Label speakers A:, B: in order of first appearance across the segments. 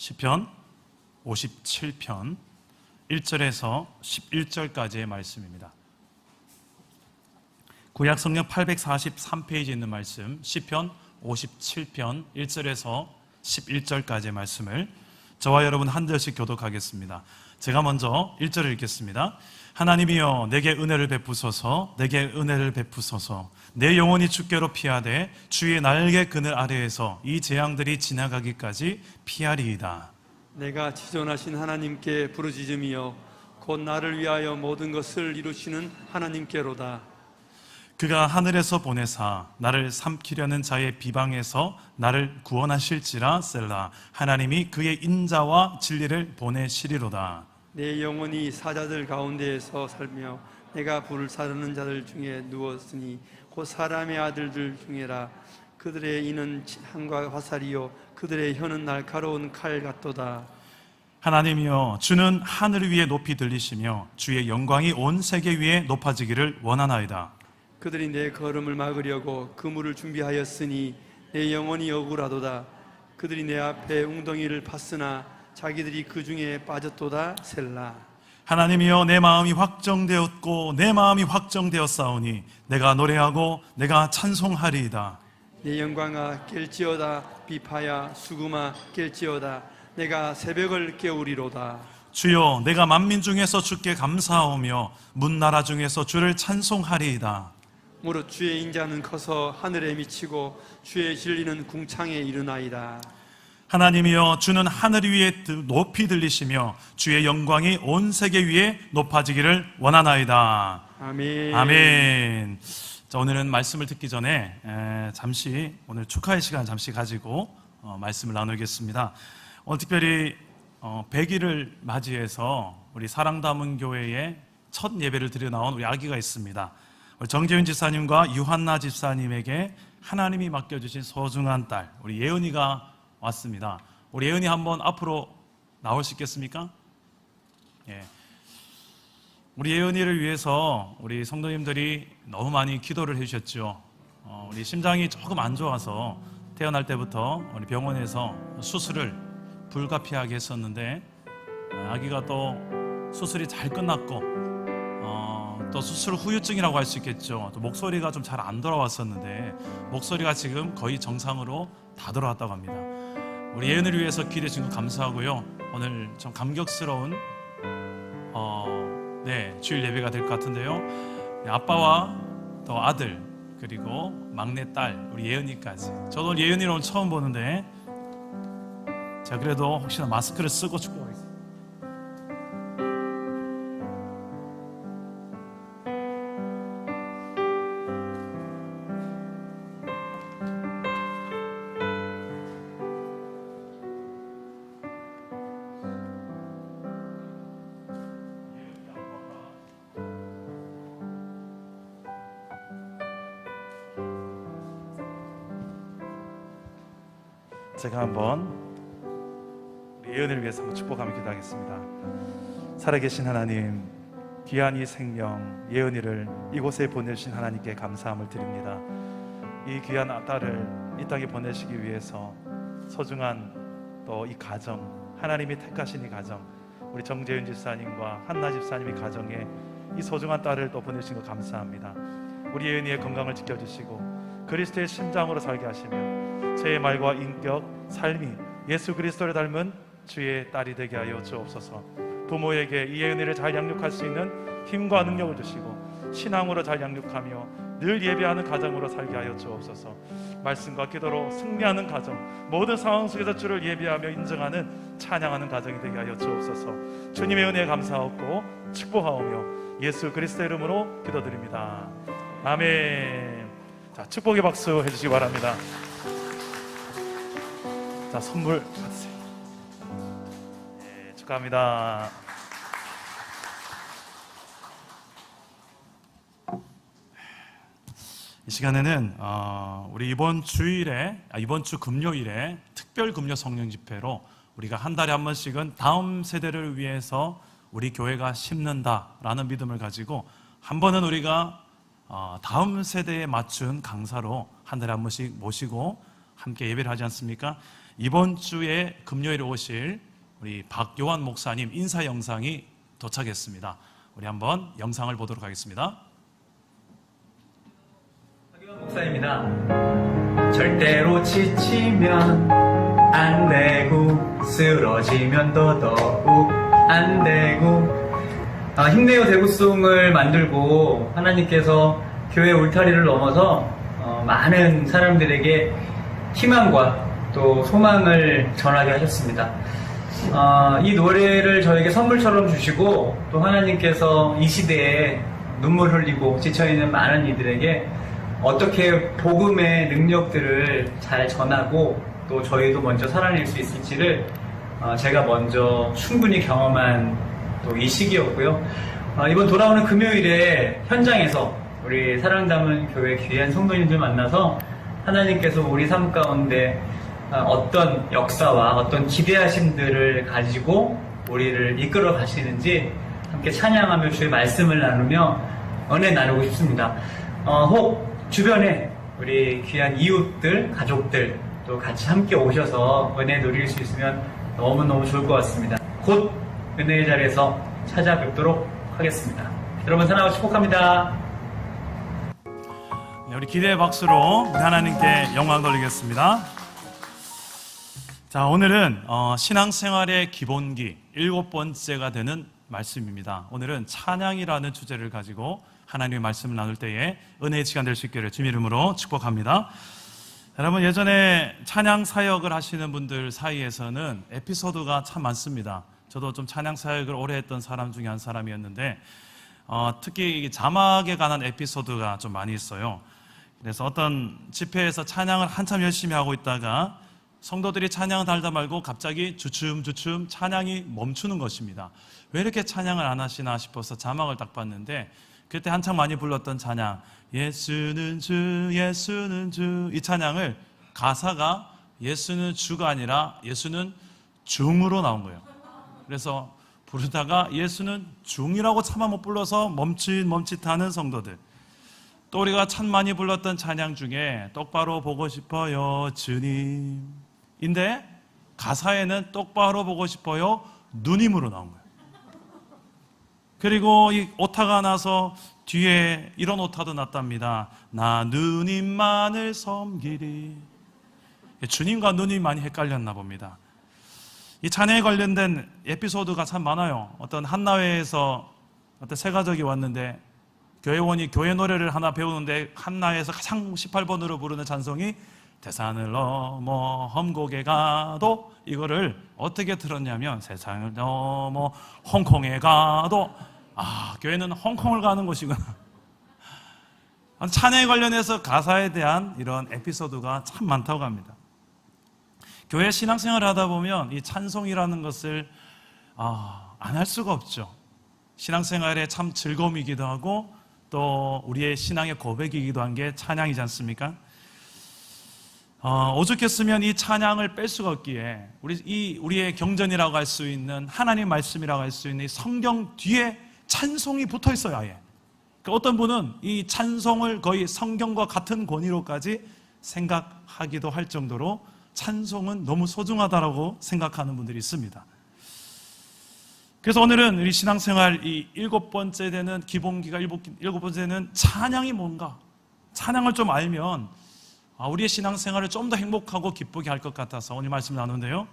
A: 시편 57편 1절에서 11절까지의 말씀입니다. 구약 성경 843페이지에 있는 말씀, 시편 57편 1절에서 11절까지의 말씀을 저와 여러분 한 절씩 교독하겠습니다. 제가 먼저 1절을 읽겠습니다. 하나님이여 내게 은혜를 베푸소서, 내게 은혜를 베푸소서. 내 영혼이 주께로 피하되 주의 날개 그늘 아래에서 이 재앙들이 지나가기까지 피하리이다.
B: 내가 지존하신 하나님께 부르짖음이여 곧 나를 위하여 모든 것을 이루시는 하나님께로다.
A: 그가 하늘에서 보내사 나를 삼키려는 자의 비방에서 나를 구원하실지라. 셀라. 하나님이 그의 인자와 진리를 보내시리로다.
B: 내 영혼이 사자들 가운데에서 살며 내가 불을 사르는 자들 중에 누웠으니 곧 사람의 아들들 중에라. 그들의 이는 창과 화살이요 그들의 혀는 날카로운 칼 같도다.
A: 하나님이여 주는 하늘 위에 높이 들리시며 주의 영광이 온 세계 위에 높아지기를 원하나이다.
B: 그들이 내 걸음을 막으려고 그물을 준비하였으니 내 영혼이 억울하도다. 그들이 내 앞에 웅덩이를 팠으나 자기들이 그 중에 빠졌도다. 셀라.
A: 하나님이여 내 마음이 확정되었고 내 마음이 확정되었사오니 내가 노래하고 내가 찬송하리이다.
B: 내 영광아 깰지어다. 비파야 수금아 깰지어다. 내가 새벽을 깨우리로다.
A: 주여 내가 만민 중에서 주께 감사하오며 문나라 중에서 주를 찬송하리이다.
B: 무릇 주의 인자는 커서 하늘에 미치고 주의 진리는 궁창에 이르나이다.
A: 하나님이여 주는 하늘 위에 높이 들리시며 주의 영광이 온 세계 위에 높아지기를 원하나이다.
B: 아멘.
A: 아멘. 자, 오늘은 말씀을 듣기 전에 잠시 오늘 축하의 시간 잠시 가지고 말씀을 나누겠습니다. 오늘 특별히 100일을 맞이해서 우리 사랑담은 교회에 첫 예배를 드려 나온 우리 아기가 있습니다. 우리 정재윤 집사님과 유한나 집사님에게 하나님이 맡겨주신 소중한 딸 우리 예은이가 왔습니다. 우리 예은이 한번 앞으로 나올 수 있겠습니까? 예. 우리 예은이를 위해서 우리 성도님들이 너무 많이 기도를 해주셨죠. 우리 심장이 조금 안 좋아서 태어날 때부터 우리 병원에서 수술을 불가피하게 했었는데 아기가 또 수술이 잘 끝났고 또 수술 후유증이라고 할 수 있겠죠. 또 목소리가 좀 잘 안 돌아왔었는데 목소리가 지금 거의 정상으로 다 돌아왔다고 합니다. 우리 예은을 위해서 기도해 주신 거 감사하고요. 오늘 좀 감격스러운 주일 예배가 될 것 같은데요. 아빠와 또 아들 그리고 막내 딸 우리 예은이까지. 저도 오늘 예은이를 오늘 처음 보는데 자 그래도 혹시나 마스크를 쓰고 축복하겠습니다. 제가 한번 우리 예은을 위해서 한번 축복하며 기도하겠습니다. 살아계신 하나님, 귀한 이 생명 예은이를 이곳에 보내주신 하나님께 감사함을 드립니다. 이 귀한 딸을 이 땅에 보내시기 위해서 소중한 또 이 가정, 하나님이 택하신 이 가정, 우리 정재윤 집사님과 한나 집사님의 가정에 이 소중한 딸을 또 보내주신 거 감사합니다. 우리 예은이의 건강을 지켜주시고 그리스도의 심장으로 살게 하시며 제 말과 인격, 삶이 예수 그리스도를 닮은 주의 딸이 되게 하여 주옵소서. 부모에게 이 예은이를 잘 양육할 수 있는 힘과 능력을 주시고 신앙으로 잘 양육하며 늘 예배하는 가정으로 살게 하여 주옵소서. 말씀과 기도로 승리하는 가정, 모든 상황 속에서 주를 예배하며 인정하는 찬양하는 가정이 되게 하여 주옵소서. 주님의 은혜에 감사하고 축복하오며 예수 그리스도의 이름으로 기도드립니다. 아멘. 자, 축복의 박수 해주시기 바랍니다. 자, 선물 받으세요. 네, 축하합니다. 이 시간에는 우리 이번 주 금요일에 특별 금요 성령 집회로 우리가 한 달에 한 번씩은 다음 세대를 위해서 우리 교회가 심는다라는 믿음을 가지고 한 번은 우리가 다음 세대에 맞춘 강사로 한 달에 한 번씩 모시고 함께 예배를 하지 않습니까? 이번 주에 금요일에 오실 우리 박요한 목사님 인사 영상이 도착했습니다. 우리 한번 영상을 보도록 하겠습니다.
C: 박요한 목사입니다. 절대로 지치면 안 되고 쓰러지면 더더욱 안 되고 힘내요 대구송을 만들고 하나님께서 교회 울타리를 넘어서 많은 사람들에게 희망과 또 소망을 전하게 하셨습니다. 이 노래를 저에게 선물처럼 주시고 또 하나님께서 이 시대에 눈물 흘리고 지쳐있는 많은 이들에게 어떻게 복음의 능력들을 잘 전하고 또 저희도 먼저 살아낼 수 있을지를 제가 먼저 충분히 경험한 또 이 시기였고요. 이번 돌아오는 금요일에 현장에서 우리 사랑 담은 교회 귀한 성도님들 만나서 하나님께서 우리 삶 가운데 어떤 역사와 어떤 기대하심들을 가지고 우리를 이끌어 가시는지 함께 찬양하며 주의 말씀을 나누며 은혜 나누고 싶습니다. 혹 주변에 우리 귀한 이웃들, 가족들 또 같이 함께 오셔서 은혜 누릴 수 있으면 너무너무 좋을 것 같습니다. 곧 은혜의 자리에서 찾아뵙도록 하겠습니다. 여러분 사랑하고 축복합니다.
A: 네, 우리 기대의 박수로 하나님께 영광 돌리겠습니다. 자, 오늘은 신앙생활의 기본기 7번째가 되는 말씀입니다. 오늘은 찬양이라는 주제를 가지고 하나님의 말씀을 나눌 때에 은혜의 시간 될 수 있기를 주님 이름으로 축복합니다. 여러분, 예전에 찬양 사역을 하시는 분들 사이에서는 에피소드가 참 많습니다. 저도 좀 찬양 사역을 오래 했던 사람 중에 한 사람이었는데 특히 자막에 관한 에피소드가 좀 많이 있어요. 그래서 어떤 집회에서 찬양을 한참 열심히 하고 있다가 성도들이 찬양을 달다 말고 갑자기 주춤주춤 찬양이 멈추는 것입니다. 왜 이렇게 찬양을 안 하시나 싶어서 자막을 딱 봤는데 그때 한창 많이 불렀던 찬양 예수는 주 예수는 주 이 찬양을 가사가 예수는 주가 아니라 예수는 중으로 나온 거예요. 그래서 부르다가 예수는 중이라고 차마 못 불러서 멈칫멈칫하는 성도들. 또 우리가 참 많이 불렀던 찬양 중에 똑바로 보고 싶어요 주님인데 가사에는 똑바로 보고 싶어요 누님으로 나온 거예요. 그리고 이 오타가 나서 뒤에 이런 오타도 났답니다. 나 누님만을 섬기리. 주님과 누님 많이 헷갈렸나 봅니다. 이 찬양에 관련된 에피소드가 참 많아요. 어떤 한나회에서 어떤 세 가족이 왔는데 교회원이 교회 노래를 하나 배우는데 한나회에서 가장 18번으로 부르는 찬송이 대산을 넘어 험곡에 가도 이거를 어떻게 들었냐면 세상을 넘어 홍콩에 가도 교회는 홍콩을 가는 곳이구나. 찬양에 관련해서 가사에 대한 이런 에피소드가 참 많다고 합니다. 교회 신앙생활을 하다 보면 이 찬송이라는 것을 안 할 수가 없죠. 신앙생활의 참 즐거움이기도 하고 또 우리의 신앙의 고백이기도 한 게 찬양이지 않습니까? 오죽했으면 이 찬양을 뺄 수가 없기에 우리의 경전이라고 할 수 있는 하나님 말씀이라고 할 수 있는 이 성경 뒤에 찬송이 붙어 있어요, 아예. 그러니까 어떤 분은 이 찬송을 거의 성경과 같은 권위로까지 생각하기도 할 정도로 찬송은 너무 소중하다라고 생각하는 분들이 있습니다. 그래서 오늘은 우리 신앙생활 이 7번째 되는 기본기가 7번째는 찬양이 뭔가, 찬양을 좀 알면 우리의 신앙생활을 좀 더 행복하고 기쁘게 할 것 같아서 오늘 말씀 나누는데요.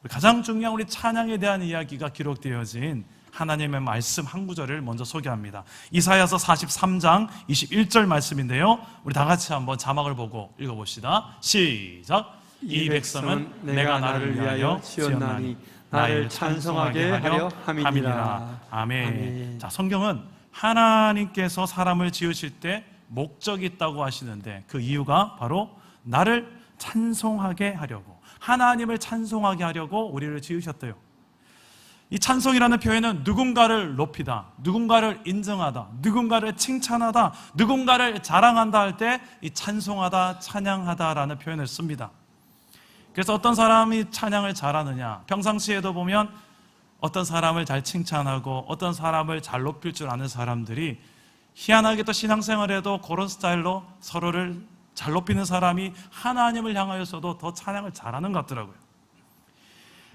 A: 가장 중요한 우리 찬양에 대한 이야기가 기록되어진 하나님의 말씀 한 구절을 먼저 소개합니다. 이사야서 43장 21절 말씀인데요. 우리 다 같이 한번 자막을 보고 읽어봅시다. 시작. 이 백성은 내가 나를 위하여 지었나니 나를 찬송하게 하려 함이니라. 아멘. 자, 성경은 하나님께서 사람을 지으실 때 목적이 있다고 하시는데 그 이유가 바로 나를 찬송하게 하려고, 하나님을 찬송하게 하려고 우리를 지으셨대요. 이 찬송이라는 표현은 누군가를 높이다, 누군가를 인정하다, 누군가를 칭찬하다, 누군가를 자랑한다 할 때 이 찬송하다, 찬양하다라는 표현을 씁니다. 그래서 어떤 사람이 찬양을 잘하느냐, 평상시에도 보면 어떤 사람을 잘 칭찬하고 어떤 사람을 잘 높일 줄 아는 사람들이 희한하게 또 신앙생활에도 그런 스타일로 서로를 잘 높이는 사람이 하나님을 향하여서도 더 찬양을 잘하는 것 같더라고요.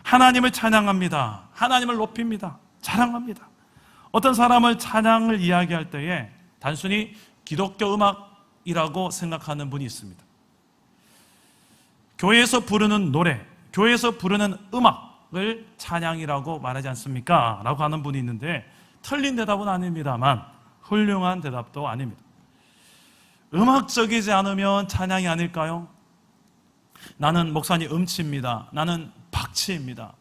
A: 하나님을 찬양합니다. 하나님을 높입니다. 자랑합니다. 어떤 사람을 찬양을 이야기할 때에 단순히 기독교 음악이라고 생각하는 분이 있습니다. 교회에서 부르는 노래, 교회에서 부르는 음악을 찬양이라고 말하지 않습니까? 라고 하는 분이 있는데 틀린 대답은 아닙니다만 훌륭한 대답도 아닙니다. 음악적이지 않으면 찬양이 아닐까요? 나는 목사님 음치입니다. 나는 박치입니다.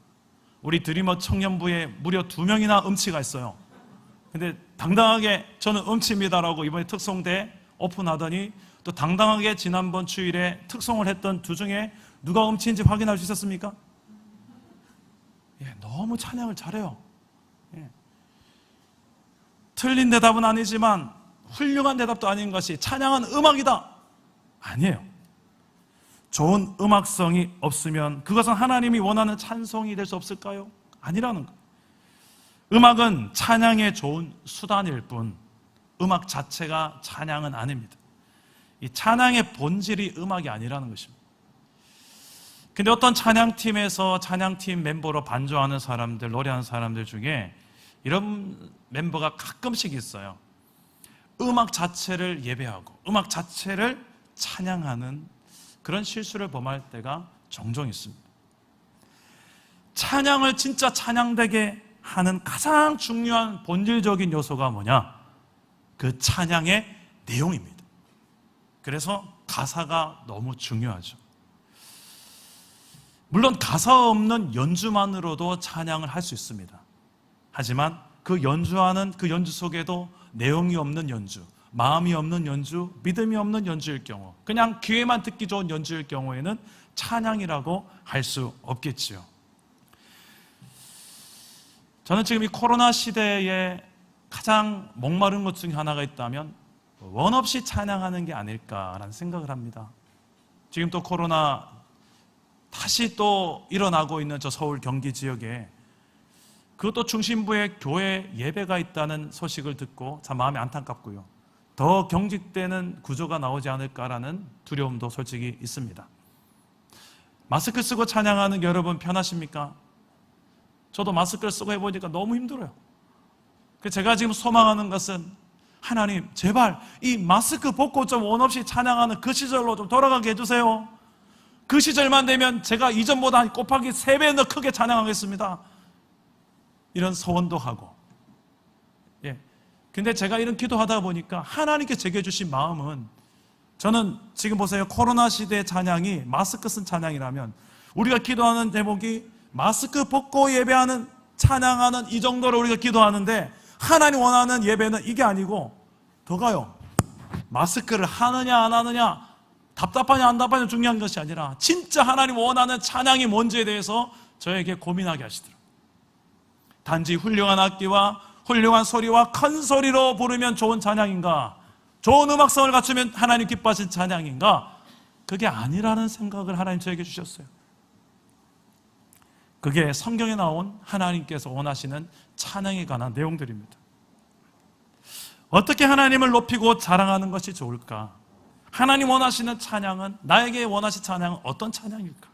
A: 우리 드리머 청년부에 무려 2명이나 음치가 있어요. 근데 당당하게 저는 음치입니다라고 이번에 특송대 오픈하더니 또 당당하게 지난번 주일에 특송을 했던 두 중에 누가 음치인지 확인할 수 있었습니까? 예, 너무 찬양을 잘해요. 예. 틀린 대답은 아니지만 훌륭한 대답도 아닌 것이 찬양은 음악이다. 아니에요. 좋은 음악성이 없으면 그것은 하나님이 원하는 찬송이 될 수 없을까요? 아니라는 거예요. 음악은 찬양의 좋은 수단일 뿐 음악 자체가 찬양은 아닙니다. 이 찬양의 본질이 음악이 아니라는 것입니다. 근데 어떤 찬양팀에서 찬양팀 멤버로 반주하는 사람들, 노래하는 사람들 중에 이런 멤버가 가끔씩 있어요. 음악 자체를 예배하고 음악 자체를 찬양하는 그런 실수를 범할 때가 종종 있습니다. 찬양을 진짜 찬양되게 하는 가장 중요한 본질적인 요소가 뭐냐? 그 찬양의 내용입니다. 그래서 가사가 너무 중요하죠. 물론 가사 없는 연주만으로도 찬양을 할 수 있습니다. 하지만 그 연주하는 그 연주 속에도 내용이 없는 연주, 마음이 없는 연주, 믿음이 없는 연주일 경우, 그냥 귀에만 듣기 좋은 연주일 경우에는 찬양이라고 할 수 없겠지요. 저는 지금 이 코로나 시대에 가장 목마른 것 중에 하나가 있다면 원 없이 찬양하는 게 아닐까라는 생각을 합니다. 지금 또 코로나 다시 또 일어나고 있는 저 서울 경기 지역에 그것도 중심부에 교회 예배가 있다는 소식을 듣고 참 마음이 안타깝고요. 더 경직되는 구조가 나오지 않을까라는 두려움도 솔직히 있습니다. 마스크 쓰고 찬양하는 게 여러분 편하십니까? 저도 마스크를 쓰고 해보니까 너무 힘들어요. 제가 지금 소망하는 것은 하나님 제발 이 마스크 벗고 좀 원 없이 찬양하는 그 시절로 좀 돌아가게 해주세요. 그 시절만 되면 제가 이전보다 곱하기 3배 더 크게 찬양하겠습니다. 이런 소원도 하고. 예. 근데 제가 이런 기도하다 보니까 하나님께 제게 주신 마음은 저는 지금 보세요. 코로나 시대의 찬양이 마스크 쓴 찬양이라면 우리가 기도하는 대목이 마스크 벗고 예배하는 찬양하는 이 정도로 우리가 기도하는데 하나님 원하는 예배는 이게 아니고 더 가요. 마스크를 하느냐 안 하느냐 답답하냐 안 답답하냐 중요한 것이 아니라 진짜 하나님 원하는 찬양이 뭔지에 대해서 저에게 고민하게 하시더라고요. 단지 훌륭한 악기와 훌륭한 소리와 큰 소리로 부르면 좋은 찬양인가? 좋은 음악성을 갖추면 하나님 기뻐하신 찬양인가? 그게 아니라는 생각을 하나님 저에게 주셨어요. 그게 성경에 나온 하나님께서 원하시는 찬양에 관한 내용들입니다. 어떻게 하나님을 높이고 자랑하는 것이 좋을까? 하나님 원하시는 찬양은, 나에게 원하신 찬양은 어떤 찬양일까?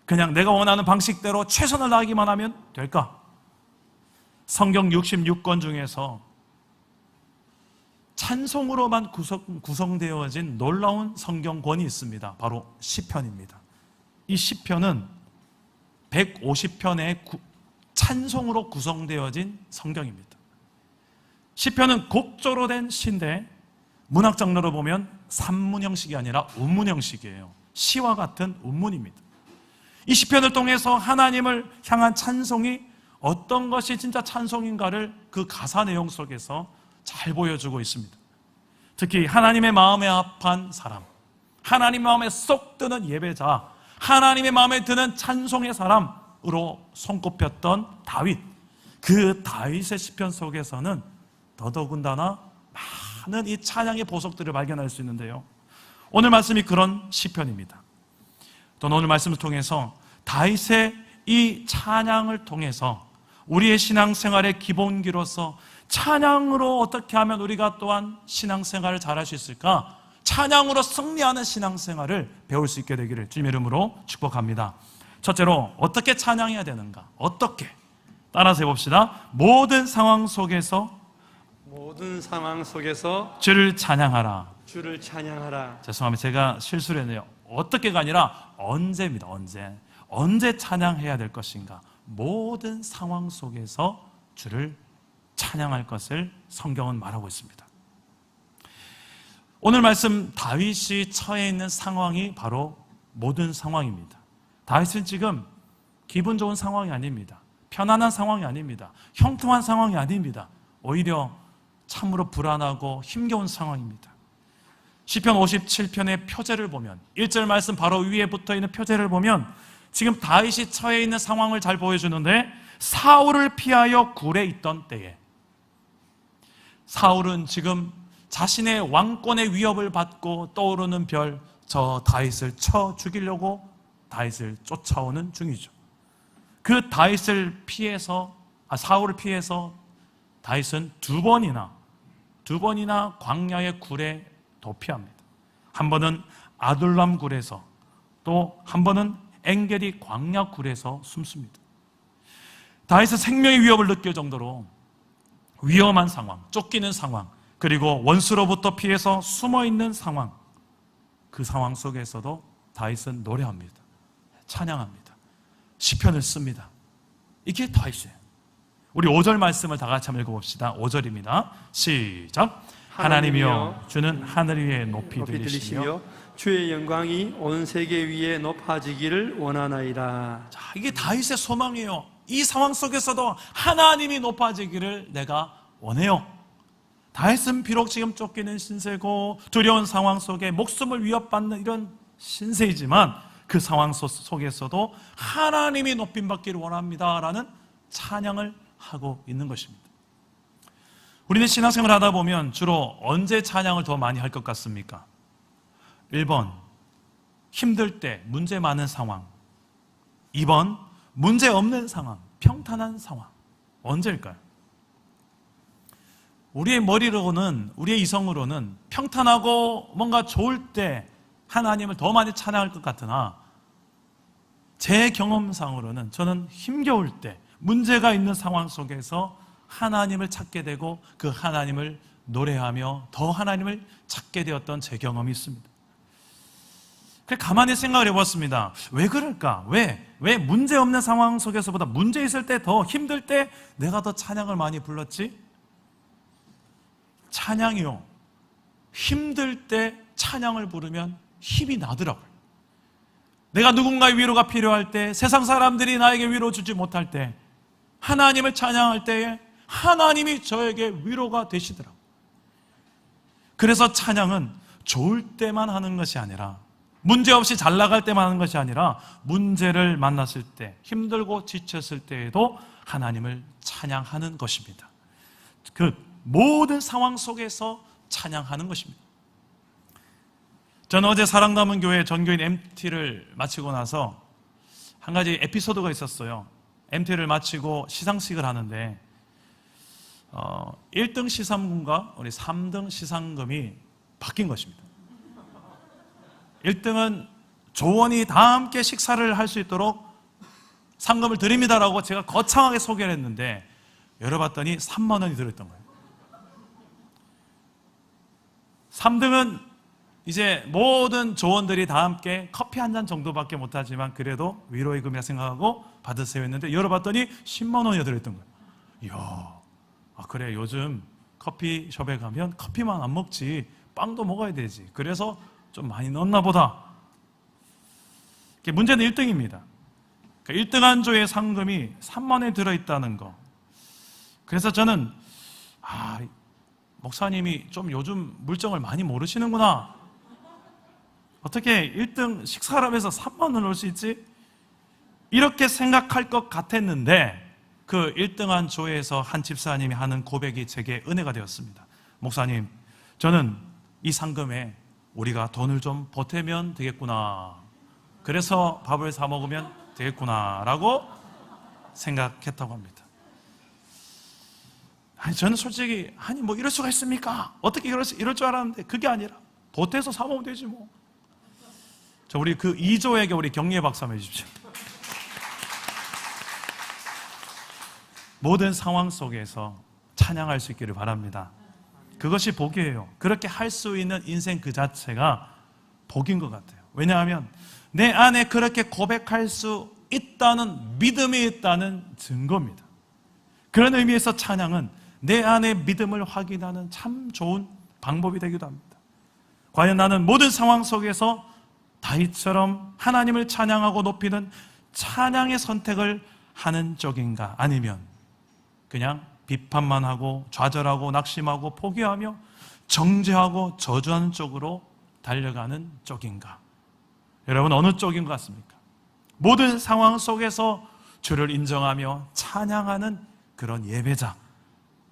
A: 그냥 내가 원하는 방식대로 최선을 다하기만 하면 될까? 성경 66권 중에서 찬송으로만 구성되어진 놀라운 성경권이 있습니다. 바로 시편입니다. 이 시편은 150편의 찬송으로 구성되어진 성경입니다. 시편은 곡조로 된 시인데 문학 장르로 보면 산문 형식이 아니라 운문 형식이에요. 시와 같은 운문입니다. 이 시편을 통해서 하나님을 향한 찬송이 어떤 것이 진짜 찬송인가를 그 가사 내용 속에서 잘 보여주고 있습니다. 특히 하나님의 마음에 합한 사람, 하나님 마음에 쏙 드는 예배자, 하나님의 마음에 드는 찬송의 사람으로 손꼽혔던 다윗, 그 다윗의 시편 속에서는 더더군다나 많은 이 찬양의 보석들을 발견할 수 있는데요, 오늘 말씀이 그런 시편입니다. 또 오늘 말씀을 통해서 다윗의 이 찬양을 통해서 우리의 신앙생활의 기본기로서 찬양으로 어떻게 하면 우리가 또한 신앙생활을 잘할 수 있을까? 찬양으로 승리하는 신앙생활을 배울 수 있게 되기를 주님의 이름으로 축복합니다. 첫째로 어떻게 찬양해야 되는가? 어떻게? 따라서 해봅시다. 모든 상황 속에서 주를 찬양하라.
B: 주를 찬양하라.
A: 죄송합니다. 제가 실수를 했네요. 어떻게가 아니라 언제입니다. 언제 찬양해야 될 것인가? 모든 상황 속에서 주를 찬양할 것을 성경은 말하고 있습니다. 오늘 말씀 다윗이 처해 있는 상황이 바로 모든 상황입니다. 다윗은 지금 기분 좋은 상황이 아닙니다. 편안한 상황이 아닙니다. 형통한 상황이 아닙니다. 오히려 참으로 불안하고 힘겨운 상황입니다. 시편 57편의 표제를 보면 1절 말씀 바로 위에 붙어있는 표제를 보면 지금 다윗이 처해 있는 상황을 잘 보여주는데 사울을 피하여 굴에 있던 때에 사울은 지금 자신의 왕권의 위협을 받고 떠오르는 별 저 다윗을 쳐 죽이려고 다윗을 쫓아오는 중이죠. 그 다윗을 피해서 사울을 피해서 다윗은 두 번이나 광야의 굴에 도피합니다. 한 번은 아둘람 굴에서 또 한 번은 엔게디 광야 굴에서 숨습니다. 다윗은 생명의 위협을 느낄 정도로 위험한 상황, 쫓기는 상황, 그리고 원수로부터 피해서 숨어있는 상황, 그 상황 속에서도 다윗은 노래합니다. 찬양합니다. 시편을 씁니다. 이게 다윗이에요. 우리 5절 말씀을 다 같이 한번 읽어봅시다. 5절입니다. 시작. 하나님이여 주는 하늘 위에 높이 들리시며
B: 주의 영광이 온 세계 위에 높아지기를 원하나이다.
A: 자, 이게 다윗의 소망이에요. 이 상황 속에서도 하나님이 높아지기를 내가 원해요. 다윗은 비록 지금 쫓기는 신세고 두려운 상황 속에 목숨을 위협받는 이런 신세이지만 그 상황 속에서도 하나님이 높임받기를 원합니다라는 찬양을 하고 있는 것입니다. 우리는 신앙생활을 하다 보면 주로 언제 찬양을 더 많이 할 것 같습니까? 1번, 힘들 때, 문제 많은 상황. 2번, 문제 없는 상황, 평탄한 상황. 언제일까요? 우리의 머리로는, 우리의 이성으로는 평탄하고 뭔가 좋을 때 하나님을 더 많이 찬양할 것 같으나 제 경험상으로는 저는 힘겨울 때, 문제가 있는 상황 속에서 하나님을 찾게 되고 그 하나님을 노래하며 더 하나님을 찾게 되었던 제 경험이 있습니다. 그래서 가만히 생각을 해봤습니다. 왜 그럴까? 왜 문제 없는 상황 속에서보다 문제 있을 때 더 힘들 때 내가 더 찬양을 많이 불렀지? 찬양이요. 힘들 때 찬양을 부르면 힘이 나더라고요. 내가 누군가의 위로가 필요할 때, 세상 사람들이 나에게 위로 주지 못할 때, 하나님을 찬양할 때에 하나님이 저에게 위로가 되시더라고요. 그래서 찬양은 좋을 때만 하는 것이 아니라, 문제없이 잘 나갈 때만 하는 것이 아니라 문제를 만났을 때, 힘들고 지쳤을 때에도 하나님을 찬양하는 것입니다. 그 모든 상황 속에서 찬양하는 것입니다. 저는 어제 사랑담은 교회 전교인 MT를 마치고 나서 한 가지 에피소드가 있었어요. MT를 마치고 시상식을 하는데 1등 시상금과 우리 3등 시상금이 바뀐 것입니다. 1등은 조원이 다 함께 식사를 할 수 있도록 상금을 드립니다라고 제가 거창하게 소개를 했는데 열어봤더니 3만 원이 들어있던 거예요. 3등은 이제 모든 조원들이 다 함께 커피 한 잔 정도밖에 못하지만 그래도 위로의 금이라 생각하고 받으세요 했는데 열어봤더니 10만 원이 들어있던 거예요. 이야, 그래, 요즘 커피숍에 가면 커피만 안 먹지 빵도 먹어야 되지. 그래서 좀 많이 넣었나 보다. 문제는 1등입니다. 1등한 조의 상금이 3만 원에 들어있다는 거. 그래서 저는 목사님이 좀 요즘 물정을 많이 모르시는구나. 어떻게 1등 식사를 하면서 3만 원을 넣을 수 있지? 이렇게 생각할 것 같았는데 그 1등한 조에서 한 집사님이 하는 고백이 제게 은혜가 되었습니다. 목사님, 저는 이 상금에 우리가 돈을 좀 보태면 되겠구나. 그래서 밥을 사 먹으면 되겠구나 라고 생각했다고 합니다. 저는 솔직히 뭐 이럴 수가 있습니까? 어떻게 이럴 줄 알았는데 그게 아니라 보태서 사 먹으면 되지 뭐. 우리 그 2조에게 우리 격려의 박수 한번 해주십시오. 모든 상황 속에서 찬양할 수 있기를 바랍니다. 그것이 복이에요. 그렇게 할 수 있는 인생 그 자체가 복인 것 같아요. 왜냐하면 내 안에 그렇게 고백할 수 있다는 믿음이 있다는 증거입니다. 그런 의미에서 찬양은 내 안의 믿음을 확인하는 참 좋은 방법이 되기도 합니다. 과연 나는 모든 상황 속에서 다윗처럼 하나님을 찬양하고 높이는 찬양의 선택을 하는 쪽인가? 아니면 그냥 비판만 하고 좌절하고 낙심하고 포기하며 정죄하고 저주하는 쪽으로 달려가는 쪽인가? 여러분, 어느 쪽인 것 같습니까? 모든 상황 속에서 주를 인정하며 찬양하는 그런 예배자,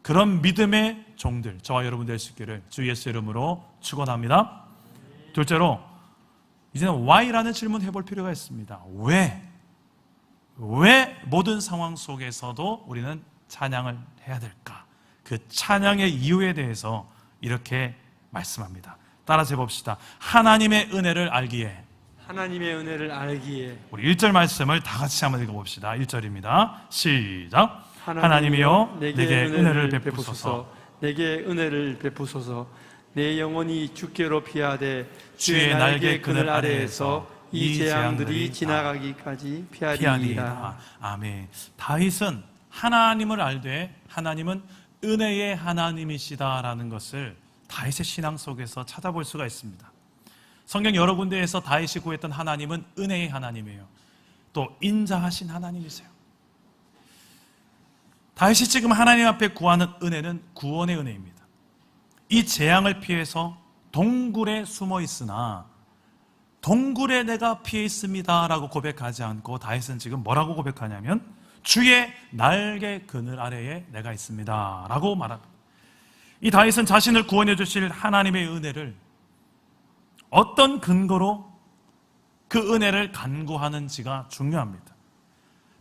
A: 그런 믿음의 종들, 저와 여러분 될 수 있기를 주 예수 이름으로 축원합니다. 둘째로, 이제는 why라는 질문 해볼 필요가 있습니다. 왜 모든 상황 속에서도 우리는 찬양을 해야 될까? 그 찬양의 이유에 대해서 이렇게 말씀합니다. 따라서 해봅시다. 하나님의 은혜를 알기에.
B: 하나님의 은혜를 알기에.
A: 우리 1절 말씀을 다 같이 한번 읽어봅시다. 1절입니다. 시작. 하나님이여 내게 은혜를 베푸소서.
B: 내게 은혜를 베푸소서. 내 영혼이 주께로 피하되
A: 주의 날개 그늘 아래에서
B: 이 재앙들이 지나가기까지 피하리이다.
A: 아멘. 다윗은 하나님을 알되 하나님은 은혜의 하나님이시다라는 것을 다윗의 신앙 속에서 찾아볼 수가 있습니다. 성경 여러 군데에서 다윗이 구했던 하나님은 은혜의 하나님이에요. 또 인자하신 하나님이세요. 다윗이 지금 하나님 앞에 구하는 은혜는 구원의 은혜입니다. 이 재앙을 피해서 동굴에 숨어 있으나 동굴에 내가 피해 있습니다 라고 고백하지 않고 다윗은 지금 뭐라고 고백하냐면 주의 날개 그늘 아래에 내가 있습니다 라고 말합니다. 이 다윗은 자신을 구원해 주실 하나님의 은혜를 어떤 근거로 그 은혜를 간구하는지가 중요합니다.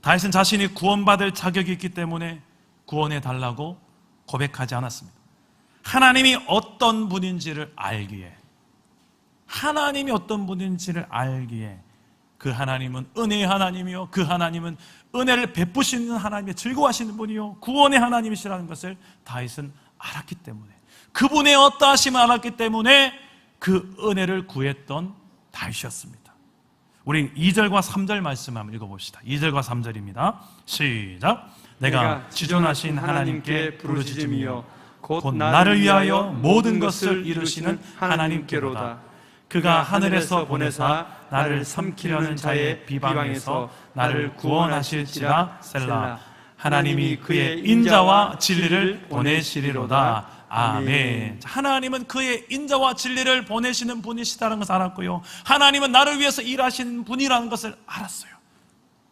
A: 다윗은 자신이 구원받을 자격이 있기 때문에 구원해 달라고 고백하지 않았습니다. 하나님이 어떤 분인지를 알기에, 하나님이 어떤 분인지를 알기에 그 하나님은 은혜의 하나님이요, 그 하나님은 은혜를 베푸시는 하나님의 즐거워하시는 분이요, 구원의 하나님이시라는 것을 다윗은 알았기 때문에, 그분의 어떠하심을 알았기 때문에 그 은혜를 구했던 다윗이었습니다. 우리 2절과 3절 말씀 한번 읽어봅시다. 2절과 3절입니다. 시작. 내가 지존하신 하나님께 부르짖으며 곧 나를 위하여 모든 것을 이루시는 하나님께로다. 그가 하늘에서 보내사 나를 삼키려는 자의 비방에서 나를 구원하실지라. 셀라. 하나님이 그의 인자와 진리를 보내시리로다. 아멘. 하나님은 그의 인자와 진리를 보내시는 분이시다는 것을 알았고요, 하나님은 나를 위해서 일하시는 분이라는 것을 알았어요.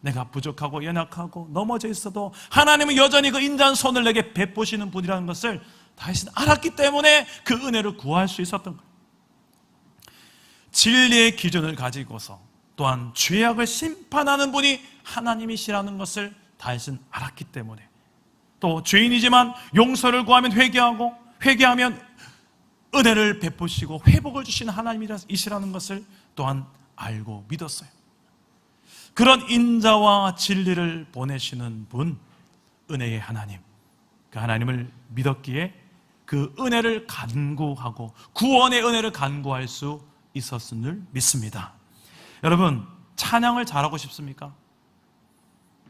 A: 내가 부족하고 연약하고 넘어져 있어도 하나님은 여전히 그 인자한 손을 내게 베푸시는 분이라는 것을 다윗은 알았기 때문에 그 은혜를 구할 수 있었던 거예요. 진리의 기준을 가지고서 또한 죄악을 심판하는 분이 하나님이시라는 것을 다윗은 알았기 때문에, 또 죄인이지만 용서를 구하면 회개하면 은혜를 베푸시고 회복을 주시는 하나님이시라는 것을 또한 알고 믿었어요. 그런 인자와 진리를 보내시는 분, 은혜의 하나님, 그 하나님을 믿었기에 그 은혜를 간구하고 구원의 은혜를 간구할 수 있었은 줄 믿습니다. 여러분, 찬양을 잘하고 싶습니까?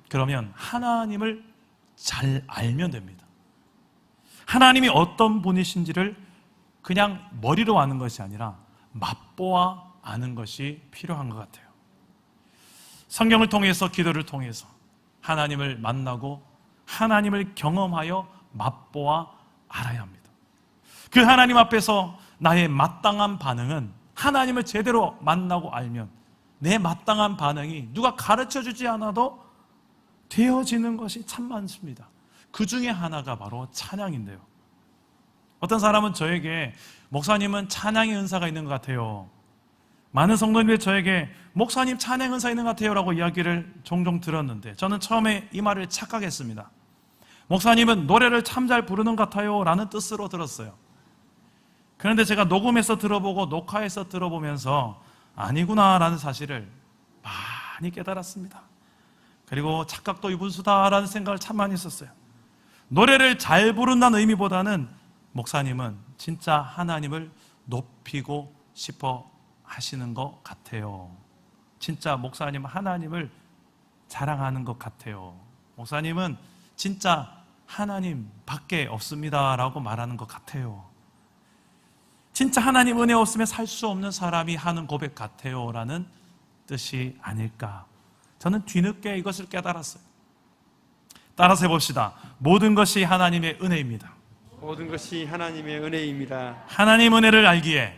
A: 그러면 하나님을 잘 알면 됩니다. 하나님이 어떤 분이신지를 그냥 머리로 아는 것이 아니라 맛보아 아는 것이 필요한 것 같아요. 성경을 통해서, 기도를 통해서 하나님을 만나고 하나님을 경험하여 맛보아 알아야 합니다. 그 하나님 앞에서 나의 마땅한 반응은, 하나님을 제대로 만나고 알면 내 마땅한 반응이 누가 가르쳐주지 않아도 되어지는 것이 참 많습니다. 그 중에 하나가 바로 찬양인데요, 어떤 사람은 저에게 목사님은 찬양의 은사가 있는 것 같아요, 많은 성도님들이 저에게 목사님 찬양 은사 있는 것 같아요 라고 이야기를 종종 들었는데, 저는 처음에 이 말을 착각했습니다. 목사님은 노래를 참 잘 부르는 것 같아요 라는 뜻으로 들었어요. 그런데 제가 녹음해서 들어보고 녹화해서 들어보면서 아니구나 라는 사실을 많이 깨달았습니다. 그리고 착각도 유분수다 라는 생각을 참 많이 했었어요. 노래를 잘 부른다는 의미보다는 목사님은 진짜 하나님을 높이고 싶어 하시는 것 같아요. 진짜 목사님은 하나님을 자랑하는 것 같아요. 목사님은 진짜 하나님 밖에 없습니다라고 말하는 것 같아요. 진짜 하나님 은혜 없으면 살 수 없는 사람이 하는 고백 같아요 라는 뜻이 아닐까. 저는 뒤늦게 이것을 깨달았어요. 따라서 해봅시다. 모든 것이 하나님의 은혜입니다.
B: 모든 것이 하나님의 은혜입니다.
A: 하나님 은혜를 알기에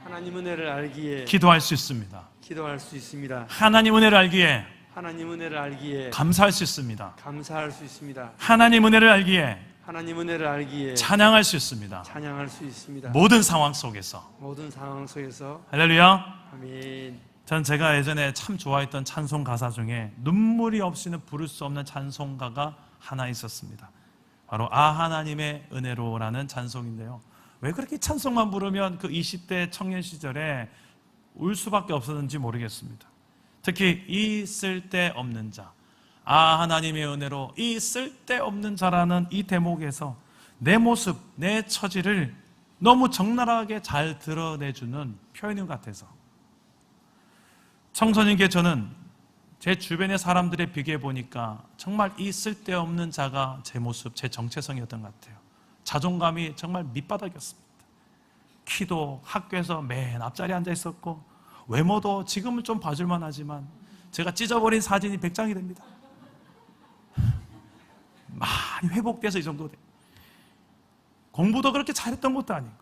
B: 하나님 은혜를 알기에
A: 기도할 수 있습니다.
B: 기도할 수 있습니다.
A: 하나님 은혜를 알기에
B: 하나님 은혜를 알기에
A: 감사할 수 있습니다.
B: 감사할 수 있습니다.
A: 하나님 은혜를 알기에
B: 하나님 은혜를 알기에
A: 찬양할 수 있습니다.
B: 찬양할 수 있습니다.
A: 모든 상황 속에서.
B: 모든 상황 속에서.
A: 할렐루야.
B: 아멘.
A: 전 제가 예전에 참 좋아했던 찬송 가사 중에 눈물이 없이는 부를 수 없는 찬송가가 하나 있었습니다. 바로 아 하나님의 은혜로라는 찬송인데요. 왜 그렇게 찬송만 부르면 그 20대 청년 시절에 울 수밖에 없었는지 모르겠습니다. 특히 이 쓸데없는 자, 아 하나님의 은혜로 이 쓸데없는 자라는 이 대목에서 내 모습, 내 처지를 너무 적나라하게 잘 드러내주는 표현인 것 같아서 청소년기에 저는 제 주변의 사람들에 비교해 보니까 정말 이 쓸데없는 자가 제 모습, 제 정체성이었던 것 같아요. 자존감이 정말 밑바닥이었습니다. 키도 학교에서 맨 앞자리에 앉아 있었고 외모도 지금은 좀 봐줄만 하지만 제가 찢어버린 사진이 100장이 됩니다. 많이 회복돼서 이 정도 돼요. 공부도 그렇게 잘했던 것도 아니고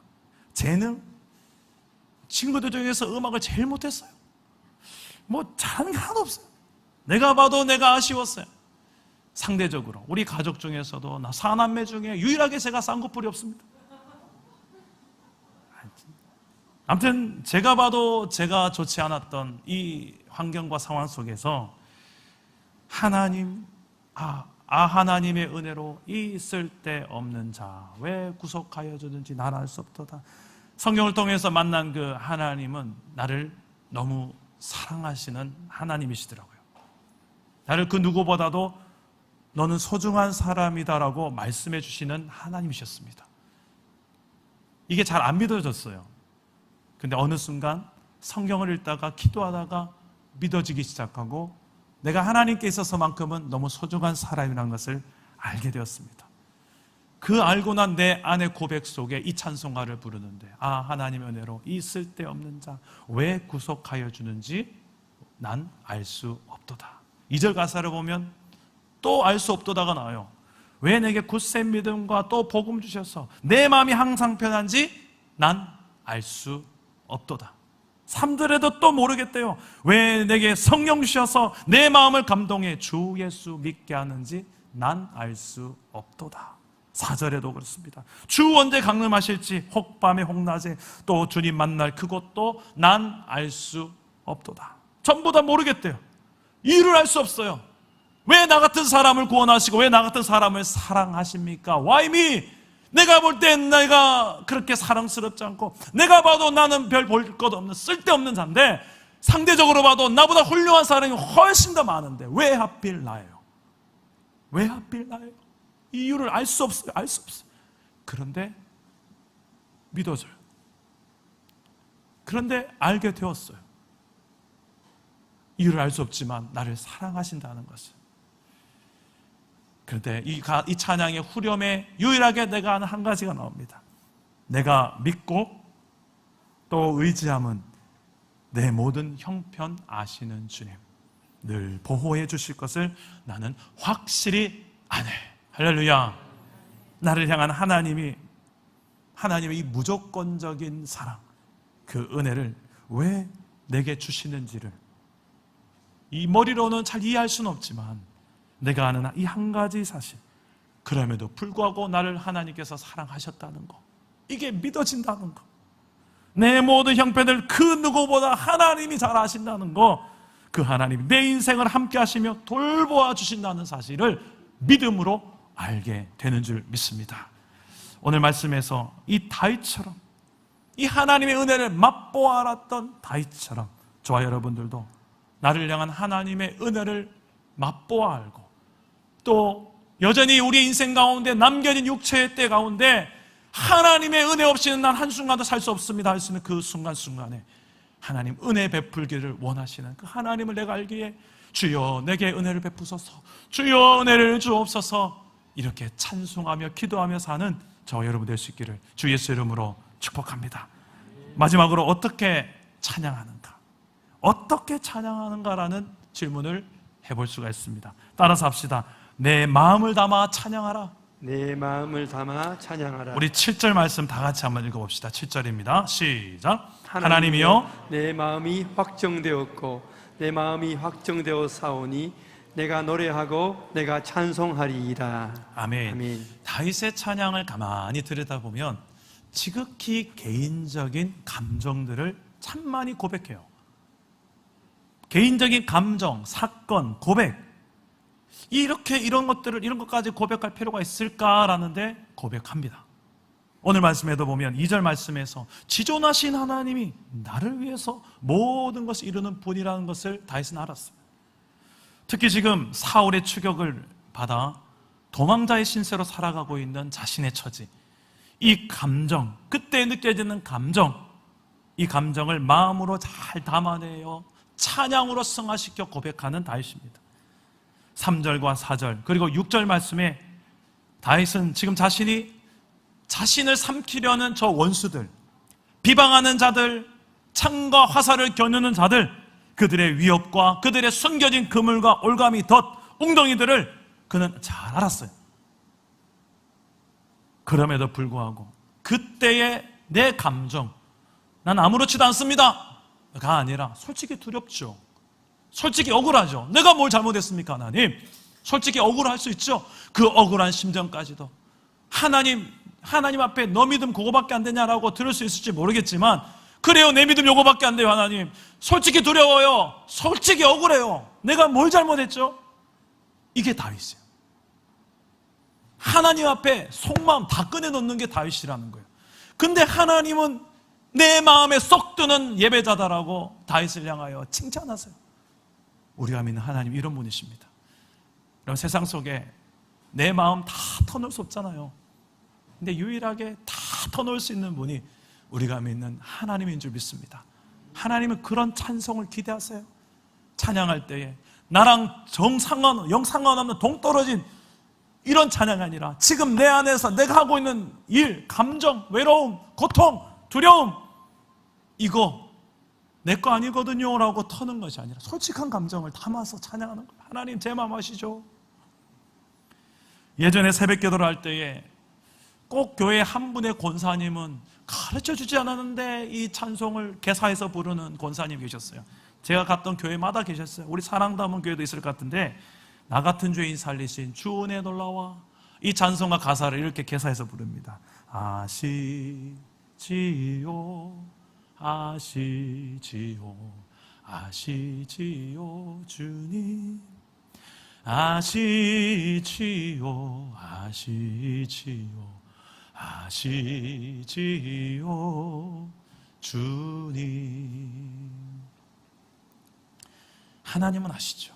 A: 재능, 친구들 중에서 음악을 제일 못했어요. 뭐 잘하는 게 하나도 없어요. 내가 봐도 내가 아쉬웠어요. 상대적으로 우리 가족 중에서도 나 사남매 중에 유일하게 제가 쌍꺼풀이 없습니다. 아무튼 제가 봐도 제가 좋지 않았던 이 환경과 상황 속에서 하나님, 하나님의 은혜로 이 쓸데없는 자 왜 구속하여 주는지 나는 알 수 없도다. 성경을 통해서 만난 그 하나님은 나를 너무 사랑하시는 하나님이시더라고요. 나를 그 누구보다도 너는 소중한 사람이다라고 말씀해 주시는 하나님이셨습니다. 이게 잘 안 믿어졌어요. 근데 어느 순간 성경을 읽다가 기도하다가 믿어지기 시작하고 내가 하나님께 있어서만큼은 너무 소중한 사람이라는 것을 알게 되었습니다. 그 알고 난 내 안의 고백 속에 이 찬송가를 부르는데 아 하나님의 은혜로 이 쓸데없는 자 왜 구속하여 주는지 난 알 수 없도다. 2절 가사를 보면 또 알 수 없도다가 나와요. 왜 내게 굳센 믿음과 또 복음 주셔서 내 마음이 항상 편한지 난 알 수 없도다. 3절에도 또 모르겠대요. 왜 내게 성령 주셔서 내 마음을 감동해 주 예수 믿게 하는지 난 알 수 없도다. 4절에도 그렇습니다. 주 언제 강림하실지 혹 밤에 혹 낮에 또 주님 만날 그곳도 난 알 수 없도다. 전부 다 모르겠대요. 이유를 알 수 없어요. 왜 나 같은 사람을 구원하시고 왜 나 같은 사람을 사랑하십니까? Why me? 내가 볼 땐 내가 그렇게 사랑스럽지 않고 내가 봐도 나는 별 볼 것 없는 쓸데없는 자인데 상대적으로 봐도 나보다 훌륭한 사람이 훨씬 더 많은데 왜 하필 나예요? 왜 하필 나예요? 이유를 알 수 없어요. 알 수 없어요. 그런데 믿어져요. 그런데 알게 되었어요. 이유를 알 수 없지만 나를 사랑하신다는 것을. 그런데 이 찬양의 후렴에 유일하게 내가 아는 한 가지가 나옵니다. 내가 믿고 또 의지함은 내 모든 형편 아시는 주님 늘 보호해 주실 것을 나는 확실히 아네. 할렐루야. 나를 향한 하나님의 이 무조건적인 사랑, 그 은혜를 왜 내게 주시는지를 이 머리로는 잘 이해할 수는 없지만 내가 아는 이 한 가지 사실, 그럼에도 불구하고 나를 하나님께서 사랑하셨다는 거, 이게 믿어진다는 거, 내 모든 형편을 그 누구보다 하나님이 잘 아신다는 거, 그 하나님이 내 인생을 함께 하시며 돌보아 주신다는 사실을 믿음으로 알게 되는 줄 믿습니다. 오늘 말씀에서 이 다윗처럼 이 하나님의 은혜를 맛보아 알았던 다윗처럼 저와 여러분들도 나를 향한 하나님의 은혜를 맛보아 알고 또
D: 여전히 우리 인생 가운데 남겨진 육체의 때 가운데 하나님의 은혜 없이는 난 한순간도 살 수 없습니다 할 수 있는 그 순간순간에 하나님 은혜 베풀기를 원하시는 그 하나님을 내가 알기에 주여 내게 은혜를 베푸소서, 주여 은혜를 주옵소서, 이렇게 찬송하며 기도하며 사는 저 여러분 될 수 있기를 주 예수 이름으로 축복합니다. 마지막으로 어떻게 찬양하는가? 어떻게 찬양하는가라는 질문을 해볼 수가 있습니다. 따라서 합시다. 내 마음을 담아 찬양하라.
B: 내 마음을 담아 찬양하라.
D: 우리 7절 말씀 다 같이 한번 읽어봅시다. 7절입니다. 시작. 하나님이여
B: 내 마음이 확정되었고 내 마음이 확정되어 사오니 내가 노래하고 내가 찬송하리이다.
D: 아멘.
B: 아멘.
D: 다윗의 찬양을 가만히 들여다보면 지극히 개인적인 감정들을 참 많이 고백해요. 개인적인 감정, 사건, 고백, 이렇게 이런 것까지 고백할 필요가 있을까라는데 고백합니다. 오늘 말씀에도 보면 2절 말씀에서 지존하신 하나님이 나를 위해서 모든 것을 이루는 분이라는 것을 다윗은 알았어요. 특히 지금 사울의 추격을 받아 도망자의 신세로 살아가고 있는 자신의 처지, 이 감정, 그때 느껴지는 감정, 이 감정을 마음으로 잘 담아내어 찬양으로 승화시켜 고백하는 다윗입니다. 3절과 4절 그리고 6절 말씀에 다윗은 지금 자신을 삼키려는 저 원수들, 비방하는 자들, 창과 화살을 겨누는 자들, 그들의 위협과 그들의 숨겨진 그물과 올가미 덫, 웅덩이들을 그는 잘 알았어요. 그럼에도 불구하고 그때의 내 감정, 난 아무렇지도 않습니다 가 아니라 솔직히 두렵죠. 솔직히 억울하죠. 내가 뭘 잘못했습니까 하나님? 솔직히 억울할 수 있죠. 그 억울한 심정까지도 하나님 앞에 너 믿음 그거밖에 안 되냐라고 들을 수 있을지 모르겠지만, 그래요, 내 믿음 요거밖에 안 돼요 하나님, 솔직히 두려워요, 솔직히 억울해요, 내가 뭘 잘못했죠? 이게 다윗이에요. 하나님 앞에 속마음 다 꺼내놓는 게 다윗이라는 거예요. 근데 하나님은 내 마음에 쏙 드는 예배자다라고 다윗을 향하여 칭찬하세요. 우리가 믿는 하나님 이런 분이십니다. 여러분, 세상 속에 내 마음 다 터놓을 수 없잖아요. 근데 유일하게 다 터놓을 수 있는 분이 우리가 믿는 하나님인 줄 믿습니다. 하나님은 그런 찬송을 기대하세요. 찬양할 때에 나랑 영상관없는 동떨어진 이런 찬양이 아니라 지금 내 안에서 내가 하고 있는 일, 감정, 외로움, 고통, 두려움, 이거 내 거 아니거든요 라고 터는 것이 아니라 솔직한 감정을 담아서 찬양하는 거예요. 하나님 제 마음 아시죠? 예전에 새벽 기도를 할 때에 꼭 교회 한 분의 권사님은 가르쳐주지 않았는데 이 찬송을 개사해서 부르는 권사님이 계셨어요. 제가 갔던 교회마다 계셨어요. 우리 사랑담은 교회도 있을 것 같은데, 나 같은 죄인 살리신 주 은혜 놀라와, 이 찬송과 가사를 이렇게 개사해서 부릅니다. 아시지요 아시지요 아시지요 주님, 아시지요 아시지요 아시지요 주님. 하나님은 아시죠.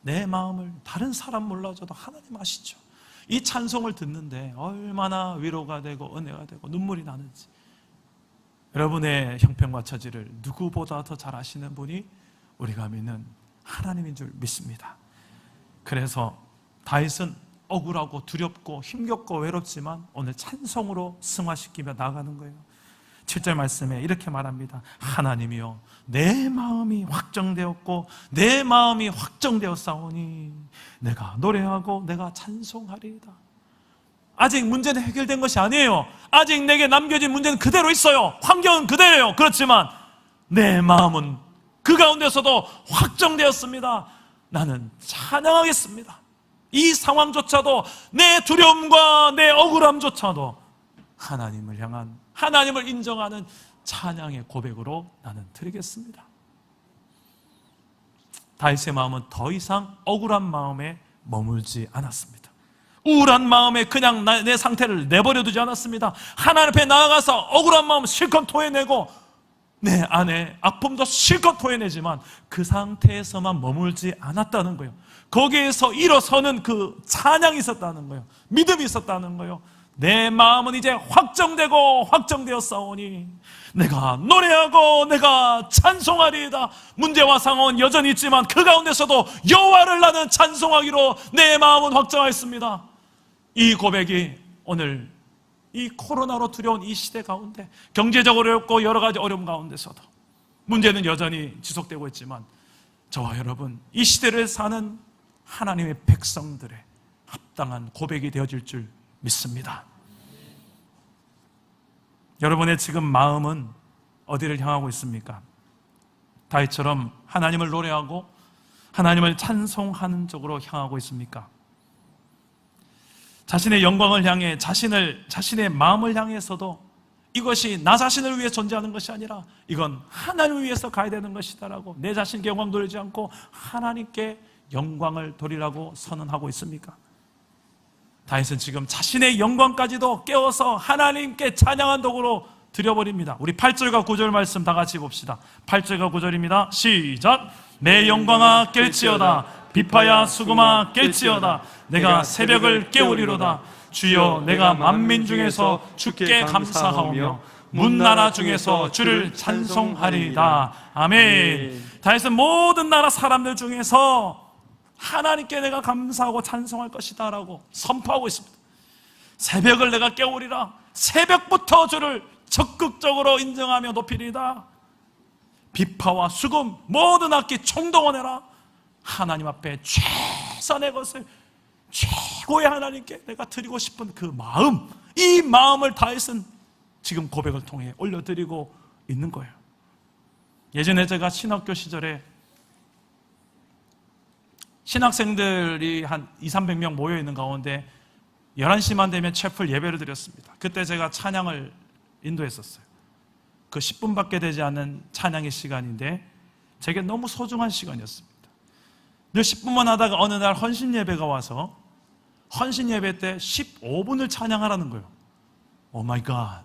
D: 내 마음을 다른 사람 몰라줘도 하나님 아시죠. 이 찬송을 듣는데 얼마나 위로가 되고 은혜가 되고 눈물이 나는지, 여러분의 형편과 처지를 누구보다 더 잘 아시는 분이 우리가 믿는 하나님인 줄 믿습니다. 그래서 다윗은 억울하고 두렵고 힘겹고 외롭지만 오늘 찬송으로 승화시키며 나아가는 거예요. 7절 말씀에 이렇게 말합니다. 하나님이여 내 마음이 확정되었고 내 마음이 확정되었사오니 내가 노래하고 내가 찬송하리이다. 아직 문제는 해결된 것이 아니에요. 아직 내게 남겨진 문제는 그대로 있어요. 환경은 그대로예요. 그렇지만 내 마음은 그 가운데서도 확정되었습니다. 나는 찬양하겠습니다. 이 상황조차도, 내 두려움과 내 억울함조차도 하나님을 향한, 하나님을 인정하는 찬양의 고백으로 나는 드리겠습니다. 다윗의 마음은 더 이상 억울한 마음에 머물지 않았습니다. 우울한 마음에 그냥 내 상태를 내버려 두지 않았습니다. 하나님 앞에 나아가서 억울한 마음 실컷 토해내고 내 안에 아픔도 실컷 토해내지만 그 상태에서만 머물지 않았다는 거예요. 거기에서 일어서는 그 찬양이 있었다는 거예요. 믿음이 있었다는 거예요. 내 마음은 이제 확정되고 확정되었사오니 내가 노래하고 내가 찬송하리이다. 문제와 상황은 여전히 있지만 그 가운데서도 여호와를 나는 찬송하기로 내 마음은 확정하였습니다. 이 고백이 오늘 이 코로나로 두려운 이 시대 가운데 경제적으로 어렵고 여러 가지 어려움 가운데서도 문제는 여전히 지속되고 있지만 저와 여러분 이 시대를 사는 하나님의 백성들의 합당한 고백이 되어질 줄 믿습니다. 여러분의 지금 마음은 어디를 향하고 있습니까? 다윗처럼 하나님을 노래하고 하나님을 찬송하는 쪽으로 향하고 있습니까? 자신의 영광을 향해 자신의 마음을 향해서도 이것이 나 자신을 위해 존재하는 것이 아니라 이건 하나님을 위해서 가야 되는 것이다라고 내 자신께 영광 돌리지 않고 하나님께 영광을 돌리라고 선언하고 있습니까? 다윗은 지금 자신의 영광까지도 깨워서 하나님께 찬양한 도구로 드려버립니다. 우리 8절과 9절 말씀 다 같이 봅시다. 8절과 9절입니다. 시작. 내 영광아 깰지어다. 비파야 수금아 깰지어다. 내가 새벽을 깨우리로다. 주여 내가 만민 중에서 주께 감사하오며 문나라 중에서 주를 찬송하리이다. 아멘. 다윗은 모든 나라 사람들 중에서 하나님께 내가 감사하고 찬송할 것이다 라고 선포하고 있습니다. 새벽을 내가 깨우리라. 새벽부터 주를 적극적으로 인정하며 높이리이다. 비파와 수금 모든 악기 총동원해라. 하나님 앞에 최선의 것을 최고의 하나님께 내가 드리고 싶은 그 마음, 이 마음을 다윗은 지금 고백을 통해 올려드리고 있는 거예요. 예전에 제가 신학교 시절에 신학생들이 한 200~300명 모여있는 가운데 11시만 되면 채플 예배를 드렸습니다. 그때 제가 찬양을 인도했었어요. 그 10분밖에 되지 않은 찬양의 시간인데 제게 너무 소중한 시간이었습니다. 늘 10분만 하다가 어느 날 헌신 예배가 와서 헌신 예배 때 15분을 찬양하라는 거예요. 오 마이 갓.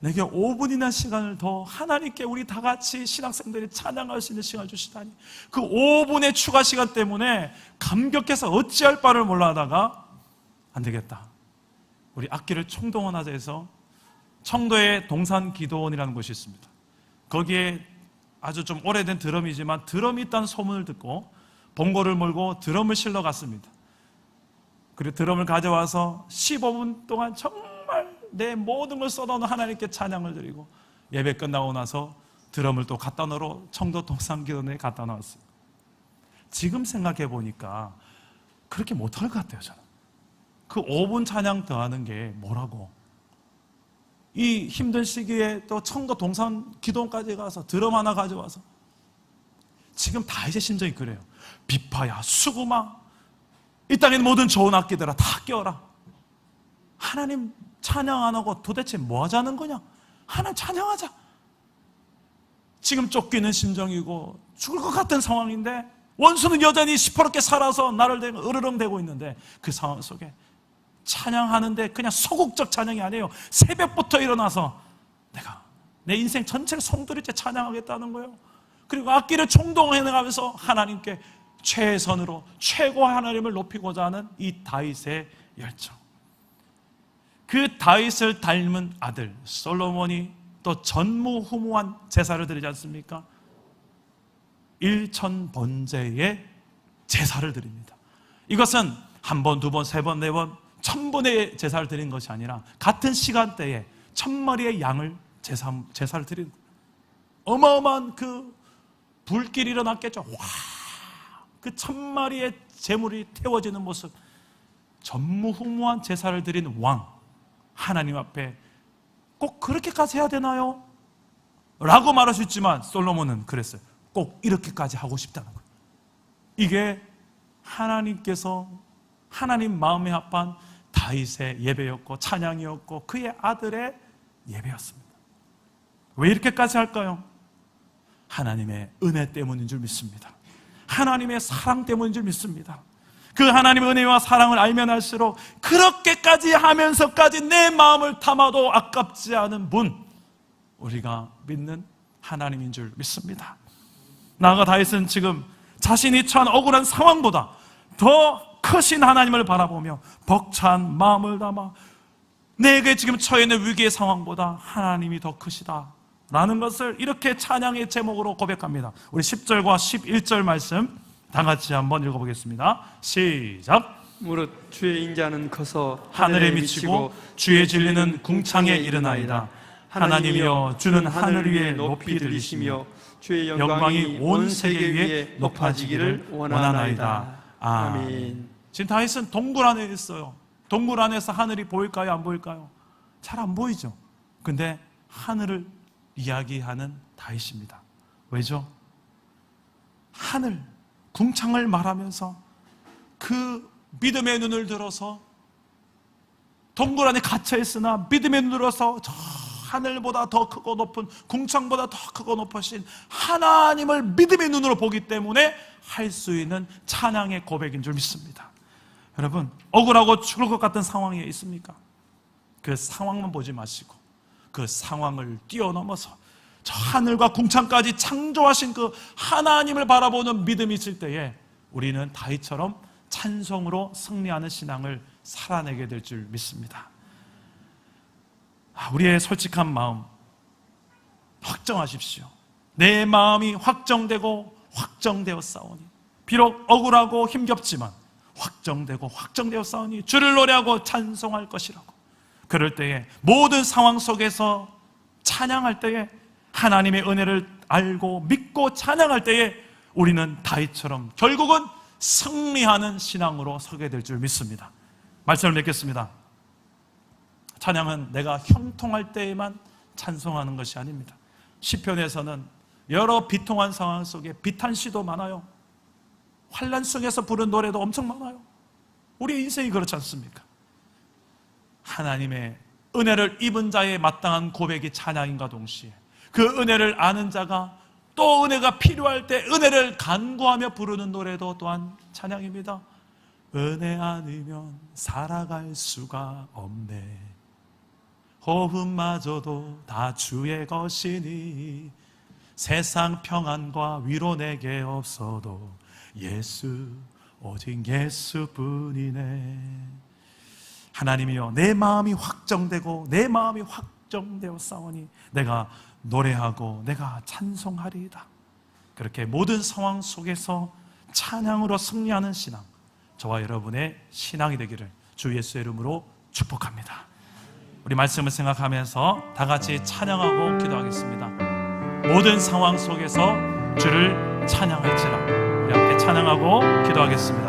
D: 내게 5분이나 시간을 더 하나님께 우리 다 같이 신학생들이 찬양할 수 있는 시간을 주시다니, 그 5분의 추가 시간 때문에 감격해서 어찌할 바를 몰라 하다가 안 되겠다, 우리 악기를 총동원하자 해서 청도에 동산기도원이라는 곳이 있습니다. 거기에 아주 좀 오래된 드럼이지만 드럼이 있다는 소문을 듣고 봉고를 몰고 드럼을 실러 갔습니다. 그리고 드럼을 가져와서 15분 동안 정말 내 모든 걸 쏟아놓은 하나님께 찬양을 드리고 예배 끝나고 나서 드럼을 또 갖다 놓으러 청도 동산기도원에 갖다 놨어요. 지금 생각해 보니까 그렇게 못할 것 같아요. 저는 그 5분 찬양 더하는 게 뭐라고, 이 힘든 시기에 또 청도 동산기도원까지 가서 드럼 하나 가져와서, 지금 다윗의 심정이 그래요. 비파야 수금아 이 땅에 있는 모든 좋은 악기들아 다 깨어라. 하나님 찬양 안 하고 도대체 뭐 하자는 거냐? 하나님 찬양하자. 지금 쫓기는 심정이고 죽을 것 같은 상황인데 원수는 여전히 시퍼렇게 살아서 나를 대고 으르렁대고 있는데 그 상황 속에 찬양하는데 그냥 소극적 찬양이 아니에요. 새벽부터 일어나서 내가 내 인생 전체를 송두리째 찬양하겠다는 거예요. 그리고 악기를 총동원해가면서 하나님께 최선으로 최고의 하나님을 높이고자 하는 이 다윗의 열정. 그 다윗을 닮은 아들 솔로몬이 또 전무후무한 제사를 드리지 않습니까? 일천번제의 제사를 드립니다. 이것은 한 번, 두 번, 세 번, 네 번, 1000번의 제사를 드린 것이 아니라 같은 시간대에 1000마리의 양을 제사를 드리는 거예요. 어마어마한 그 불길이 일어났겠죠. 와, 그 1000마리의 제물이 태워지는 모습, 전무후무한 제사를 드린 왕 하나님 앞에 꼭 그렇게까지 해야 되나요? 라고 말할 수 있지만 솔로몬은 그랬어요. 꼭 이렇게까지 하고 싶다는 거예요. 이게 하나님께서 하나님 마음에 합한 다윗의 예배였고 찬양이었고 그의 아들의 예배였습니다. 왜 이렇게까지 할까요? 하나님의 은혜 때문인 줄 믿습니다. 하나님의 사랑 때문인 줄 믿습니다. 그 하나님의 은혜와 사랑을 알면 알수록 그렇게까지 하면서까지 내 마음을 담아도 아깝지 않은 분, 우리가 믿는 하나님인 줄 믿습니다. 나아가 다윗은 지금 자신이 처한 억울한 상황보다 더 크신 하나님을 바라보며 벅찬 마음을 담아 내게 지금 처해 있는 위기의 상황보다 하나님이 더 크시다 라는 것을 이렇게 찬양의 제목으로 고백합니다. 우리 10절과 11절 말씀 다 같이 한번 읽어보겠습니다. 시작.
B: 무릇 주의 인자는 커서
D: 하늘에 미치고 주의 진리는 궁창에 이르나이다. 하나님이여 주는 하늘 위에 높이 들리시며 주의 영광이 온 세계 위에 높아지기를 원하나이다. 아멘. 지금 다윗은 동굴 안에 있어요. 동굴 안에서 하늘이 보일까요? 안 보일까요? 잘 안 보이죠. 근데 하늘을 이야기하는 다윗입니다. 왜죠? 하늘, 궁창을 말하면서 그 믿음의 눈을 들어서 동굴 안에 갇혀 있으나 믿음의 눈을 들어서 저 하늘보다 더 크고 높은 궁창보다 더 크고 높으신 하나님을 믿음의 눈으로 보기 때문에 할 수 있는 찬양의 고백인 줄 믿습니다. 여러분, 억울하고 죽을 것 같은 상황에 있습니까? 그 상황만 보지 마시고 그 상황을 뛰어넘어서 저 하늘과 궁창까지 창조하신 그 하나님을 바라보는 믿음이 있을 때에 우리는 다윗처럼 찬송으로 승리하는 신앙을 살아내게 될 줄 믿습니다. 우리의 솔직한 마음 확정하십시오. 내 마음이 확정되고 확정되어 싸우니, 비록 억울하고 힘겹지만 확정되고 확정되어 싸우니 주를 노래하고 찬송할 것이라고. 그럴 때에 모든 상황 속에서 찬양할 때에 하나님의 은혜를 알고 믿고 찬양할 때에 우리는 다윗처럼 결국은 승리하는 신앙으로 서게 될 줄 믿습니다. 말씀을 맺겠습니다. 찬양은 내가 형통할 때에만 찬송하는 것이 아닙니다. 시편에서는 여러 비통한 상황 속에 비탄시도 많아요. 환난 속에서 부른 노래도 엄청 많아요. 우리 인생이 그렇지 않습니까? 하나님의 은혜를 입은 자의 마땅한 고백이 찬양인과 동시에 그 은혜를 아는 자가 또 은혜가 필요할 때 은혜를 간구하며 부르는 노래도 또한 찬양입니다. 은혜 아니면 살아갈 수가 없네. 호흡마저도 다 주의 것이니 세상 평안과 위로 내게 없어도 예수, 오직 예수뿐이네. 하나님이여, 내 마음이 확정되고 내 마음이 확정되어 싸우니 내가 노래하고 내가 찬송하리이다. 그렇게 모든 상황 속에서 찬양으로 승리하는 신앙, 저와 여러분의 신앙이 되기를 주 예수의 이름으로 축복합니다. 우리 말씀을 생각하면서 다 같이 찬양하고 기도하겠습니다. 모든 상황 속에서 주를 찬양할지라. 우리 함께 찬양하고 기도하겠습니다.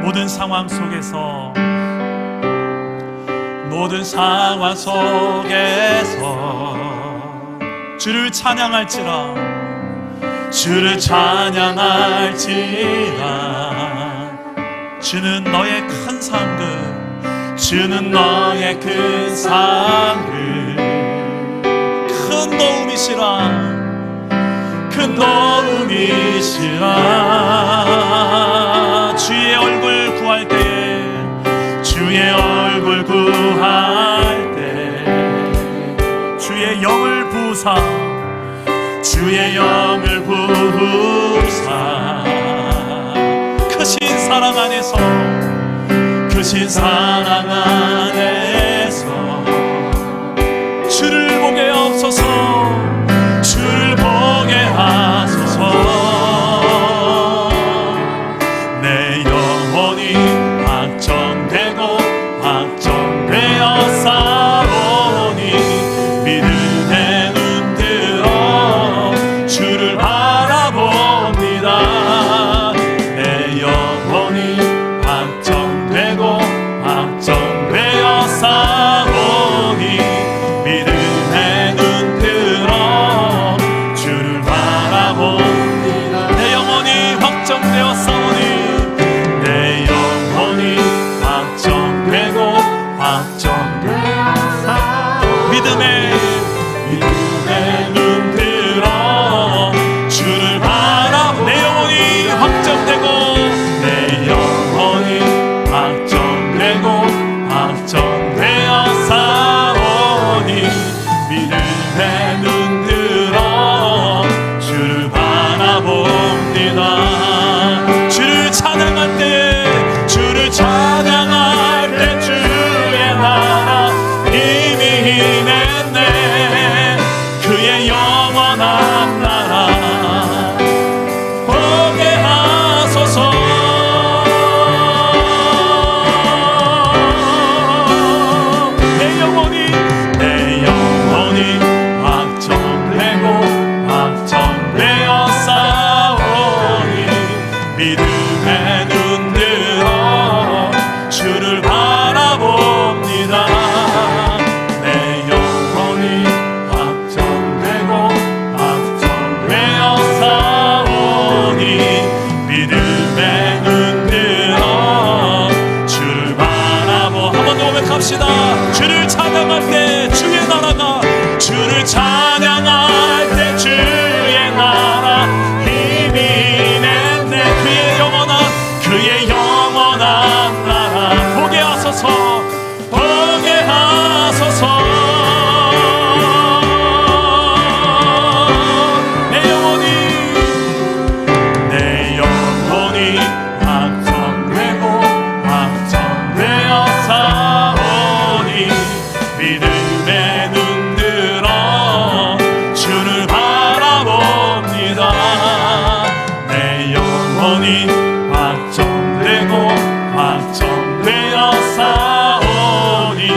D: 모든 상황 속에서 주를 찬양할지라. 주를 찬양할지라. 주는 너의 큰 상급, 주는 너의 큰 상급, 큰 도움이시라, 큰 도움이시라. 주의 얼굴 구할 때에, 주의 얼굴 구할 때, 주의 영을 부사, 주의 영을 부사. 크신 사랑 안에서, 크신 사랑 안에서 주를 보게 하소서, 주를 보게 하소서. 내 영혼이 확정되고 확정되어 싸우니 믿음의 눈 들어 주를 바라봅니다. 내 영혼이 확정되고 확정되어 싸우니 믿음의 눈 들어 주를 바라봅니다. 내 영혼이 확정되어 싸우니, 내 영혼이 확정되고 확정되어 싸우니 믿음의 눈 들어 주를 바라보. 내 영혼이 확정되고, 내 영혼이 확정되고 확정되어 싸우니 영원히 확정되고 확정되어 싸우니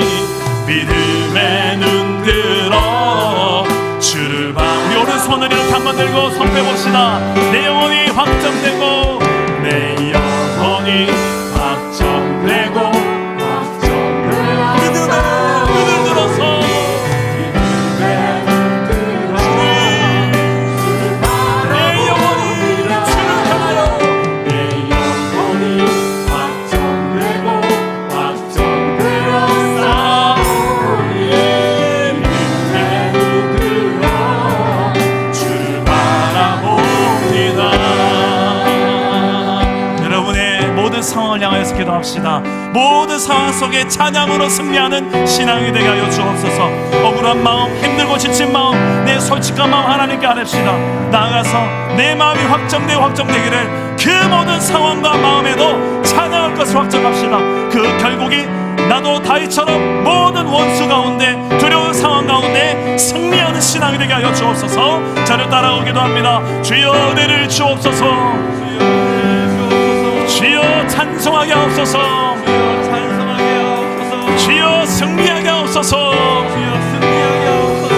D: 믿음의 눈 들어 주를 봐. 우리 오른손을 이렇게 한번 들고 선포해봅시다. 내 영혼이 확정되고 내 영혼이 확정되고 확정되어 믿음의 눈을 들어서 내 영혼이 주를 향하여 내 영혼이 확정되고 확정되어 싸우니 믿음의 눈 들어 주를 바라봅니다. 여러분의 모든 상황을 향해서 기도합시다. 모든 상황 속에 찬양으로 승리하는 신앙이 되게 하여 주옵소서. 억울한 마음, 힘들고 지친 마음, 내 솔직한 마음 하나님께 아뢰시다. 나아가서 내 마음이 확정되기를 그 모든 상황과 마음에도 찬양할 것을 확정합시다. 그 결국이 나도 다윗처럼 모든 원수 가운데 두려운 상황 가운데 승리하는 신앙이 되게 하여 주옵소서. 저를 따라오기도 기도합니다. 주여 은혜를 주옵소서. 주여 찬송하게 하옵소서. 주여 승리하게 하옵소서.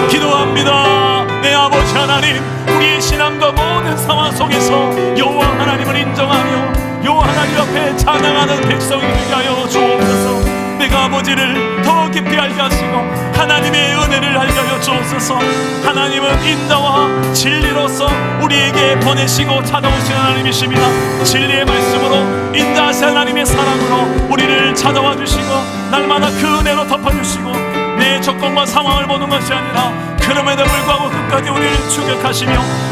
D: 기도합니다. 내 아버지 하나님, 우리의 신앙과 모든 상황 속에서 여호와 하나님을 인정하며 여호와 하나님 앞에 찬양하는 백성이 되게 하여 주옵소서. 내가 아버지를 더 깊이 알게 하시고 하나님의 은혜를 알게 하여 주옵소서. 하나님은 인자와 진리로서 우리에게 보내시고 찾아오신 하나님이십니다. 진리의 말씀으로 인자하신 하나님의 사랑으로 우리를 찾아와 주시고 날마다 그 은혜로 덮어주시고 내 조건과 상황을 보는 것이 아니라 그럼에도 불구하고 끝까지 우리를 추격하시며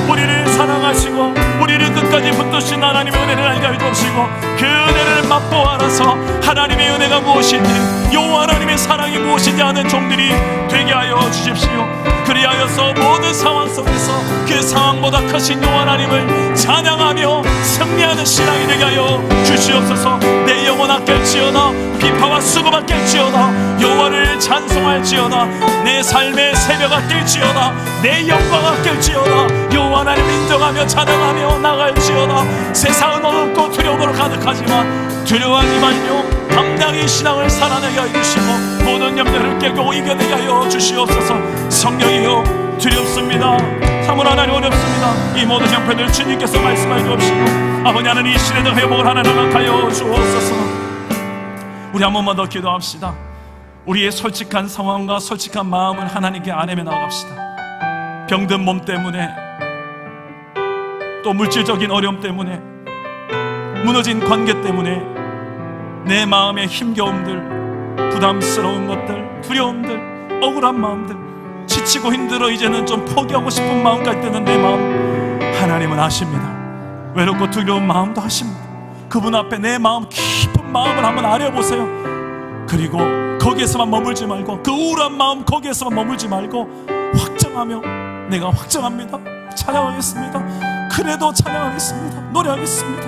D: 우리를 사랑하시고 우리를 끝까지 붙드신 하나님의 은혜를 알게 하여 주시고 그 은혜를 맛보아 알아서 하나님의 은혜가 무엇인지 여호와 하나님의 사랑이 무엇인지 아는 종들이 되게 하여 주십시오. 그리하여서 모든 상황 속에서 그 상황보다 크신 여호와 하나님을 찬양하며 승리하는 신앙이 되게 하여 주시옵소서. 내 영혼 아낄지어다 비파와 수고만 아낄지어다 여호와를 찬송할지어다 내 삶의 새벽 아낄지어다 내 영광 아낄지어다 여호와 하나님 인정하며 찬양하며 나갈지어다. 세상은 어둡고 두려움으로 가득하지만 두려워하지 말며 담대하게 신앙을 살아내게 해주시고 모든 염려를 깨고 이겨내게 하여 주시옵소서. 성령이여 두렵습니다. 참으로 하나님 어렵습니다. 이 모든 형편들 주님께서 말씀하여 주옵시고 아버지 하나님 이 시대적 회복을 하나님 허락하여 주옵소서. 우리 한 번만 더 기도합시다. 우리의 솔직한 상황과 솔직한 마음을 하나님께 아뢰며 나아갑시다. 병든 몸 때문에 또 물질적인 어려움 때문에 무너진 관계 때문에 내 마음의 힘겨움들, 부담스러운 것들, 두려움들, 억울한 마음들, 지치고 힘들어 이제는 좀 포기하고 싶은 마음까지 드는 내 마음 하나님은 아십니다. 외롭고 두려운 마음도 아십니다. 그분 앞에 내 마음 깊은 마음을 한번 아뢰어보세요. 그리고 거기에서만 머물지 말고 그 우울한 마음 거기에서만 머물지 말고 확정하며 내가 확정합니다. 찬양하겠습니다. 그래도 찬양하겠습니다. 노래하겠습니다.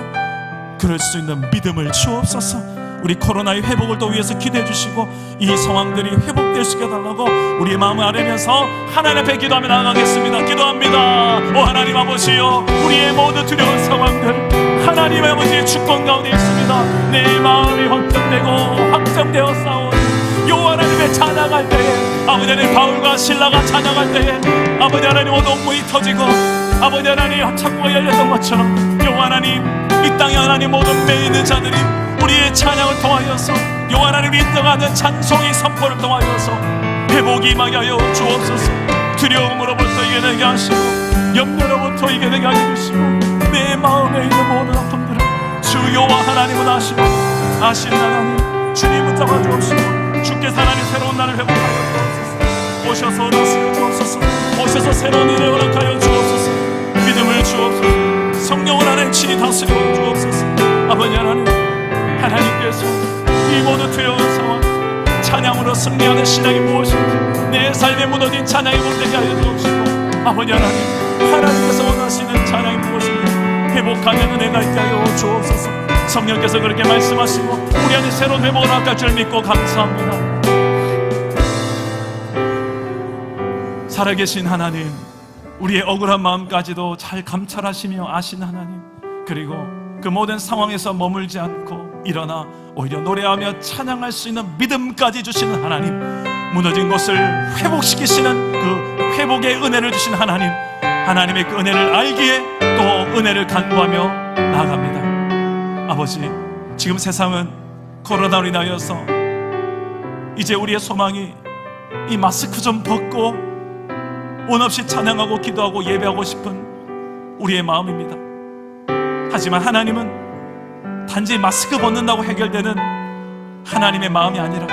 D: 그럴 수 있는 믿음을 주옵소서. 우리 코로나의 회복을 또 위해서 기도해 주시고 이 상황들이 회복될 수 있게 해달라고 우리의 마음을 아뢰면서 하나님 앞에 기도하며 나가겠습니다. 기도합니다. 오 하나님 아버지여 우리의 모든 두려운 상황들 하나님 아버지의 주권 가운데 있습니다. 내 마음이 확정되고 확정되어 싸우니 여호와 하나님의 찬양할 때에 아버지 하나님 바울과 신라가 찬양할 때에 아버지 하나님 어둠이 터지고 아버지 하나님 창고가 열렸던 것처럼 여호와 하나님 이 땅에 하나님 모든 매 있는 자들이 우리의 찬양을 통하여서 여호와 하나님을 인정하는 찬송의 선포를 통하여서 회복이 임하게 하여 주옵소서. 두려움으로부터 이겨내게 하시고 염려로부터 이겨내게 하여 주시고 내 마음에 있는 모든 아픔들을 주 여호와 하나님은 아시고 아시는 하나님 주님은 잡아주옵시고 주께서 하나님 새로운 날을 회복하여 주옵소서. 오셔서 다스려 주옵소서. 오셔서 새로운 일을 허락하여 주옵소서. 믿음을 주옵소서. 성령을 하나님 친히 다스려 주옵소서. 아버지 하나님 하나님께서 이 모든 두려운 상황 찬양으로 승리하는 신앙이 무엇인지 내 삶에 무너진 찬양이 못되게 하여 주옵시고 아버지 하나님께서 원하시는 찬양이 무엇인지 회복하는 은혜가 있게 하여 주옵소서. 성령께서 그렇게 말씀하시고 우리 안에 새로운 회복을 할까 줄 믿고 감사합니다. 살아계신 하나님 우리의 억울한 마음까지도 잘 감찰하시며 아시는 하나님 그리고 그 모든 상황에서 머물지 않고 일어나 오히려 노래하며 찬양할 수 있는 믿음까지 주시는 하나님, 무너진 것을 회복시키시는 그 회복의 은혜를 주신 하나님, 하나님의 그 은혜를 알기에 또 은혜를 간구하며 나아갑니다. 아버지, 지금 세상은 코로나로 인하여서 이제 우리의 소망이 이 마스크 좀 벗고 온 없이 찬양하고 기도하고 예배하고 싶은 우리의 마음입니다. 하지만 하나님은 단지 마스크 벗는다고 해결되는 하나님의 마음이 아니라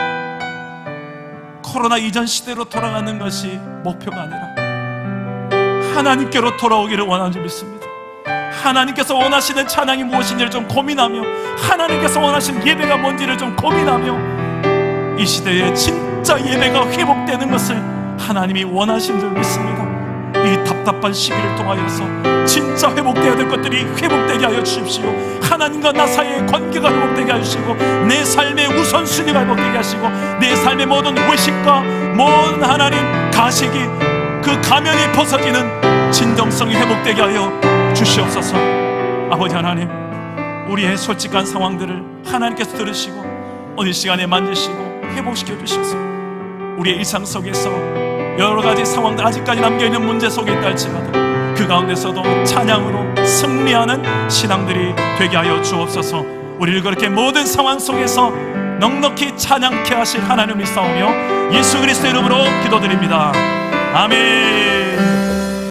D: 코로나 이전 시대로 돌아가는 것이 목표가 아니라 하나님께로 돌아오기를 원하는 줄 믿습니다. 하나님께서 원하시는 찬양이 무엇인지를 좀 고민하며, 하나님께서 원하시는 예배가 뭔지를 좀 고민하며, 이 시대에 진짜 예배가 회복되는 것을 하나님이 원하신 줄 믿습니다. 이 답답한 시기를 통하여서 진짜 회복되어야 될 것들이 회복되게 하여 주십시오. 하나님과 나 사이의 관계가 회복되게 하시고, 내 삶의 우선순위가 회복되게 하시고, 내 삶의 모든 의식과 모든 하나님 가식이, 그 가면이 벗어지는 진정성이 회복되게 하여 주시옵소서. 아버지 하나님, 우리의 솔직한 상황들을 하나님께서 들으시고 오늘 시간에 만지시고 회복시켜 주셔서 우리의 일상 속에서 여러 가지 상황들, 아직까지 남겨있는 문제 속에 있다 할지라도 그 가운데서도 찬양으로 승리하는 신앙들이 되게 하여 주옵소서. 우리를 그렇게 모든 상황 속에서 넉넉히 찬양케 하실 하나님을 믿사오며 예수 그리스도의 이름으로 기도드립니다. 아멘.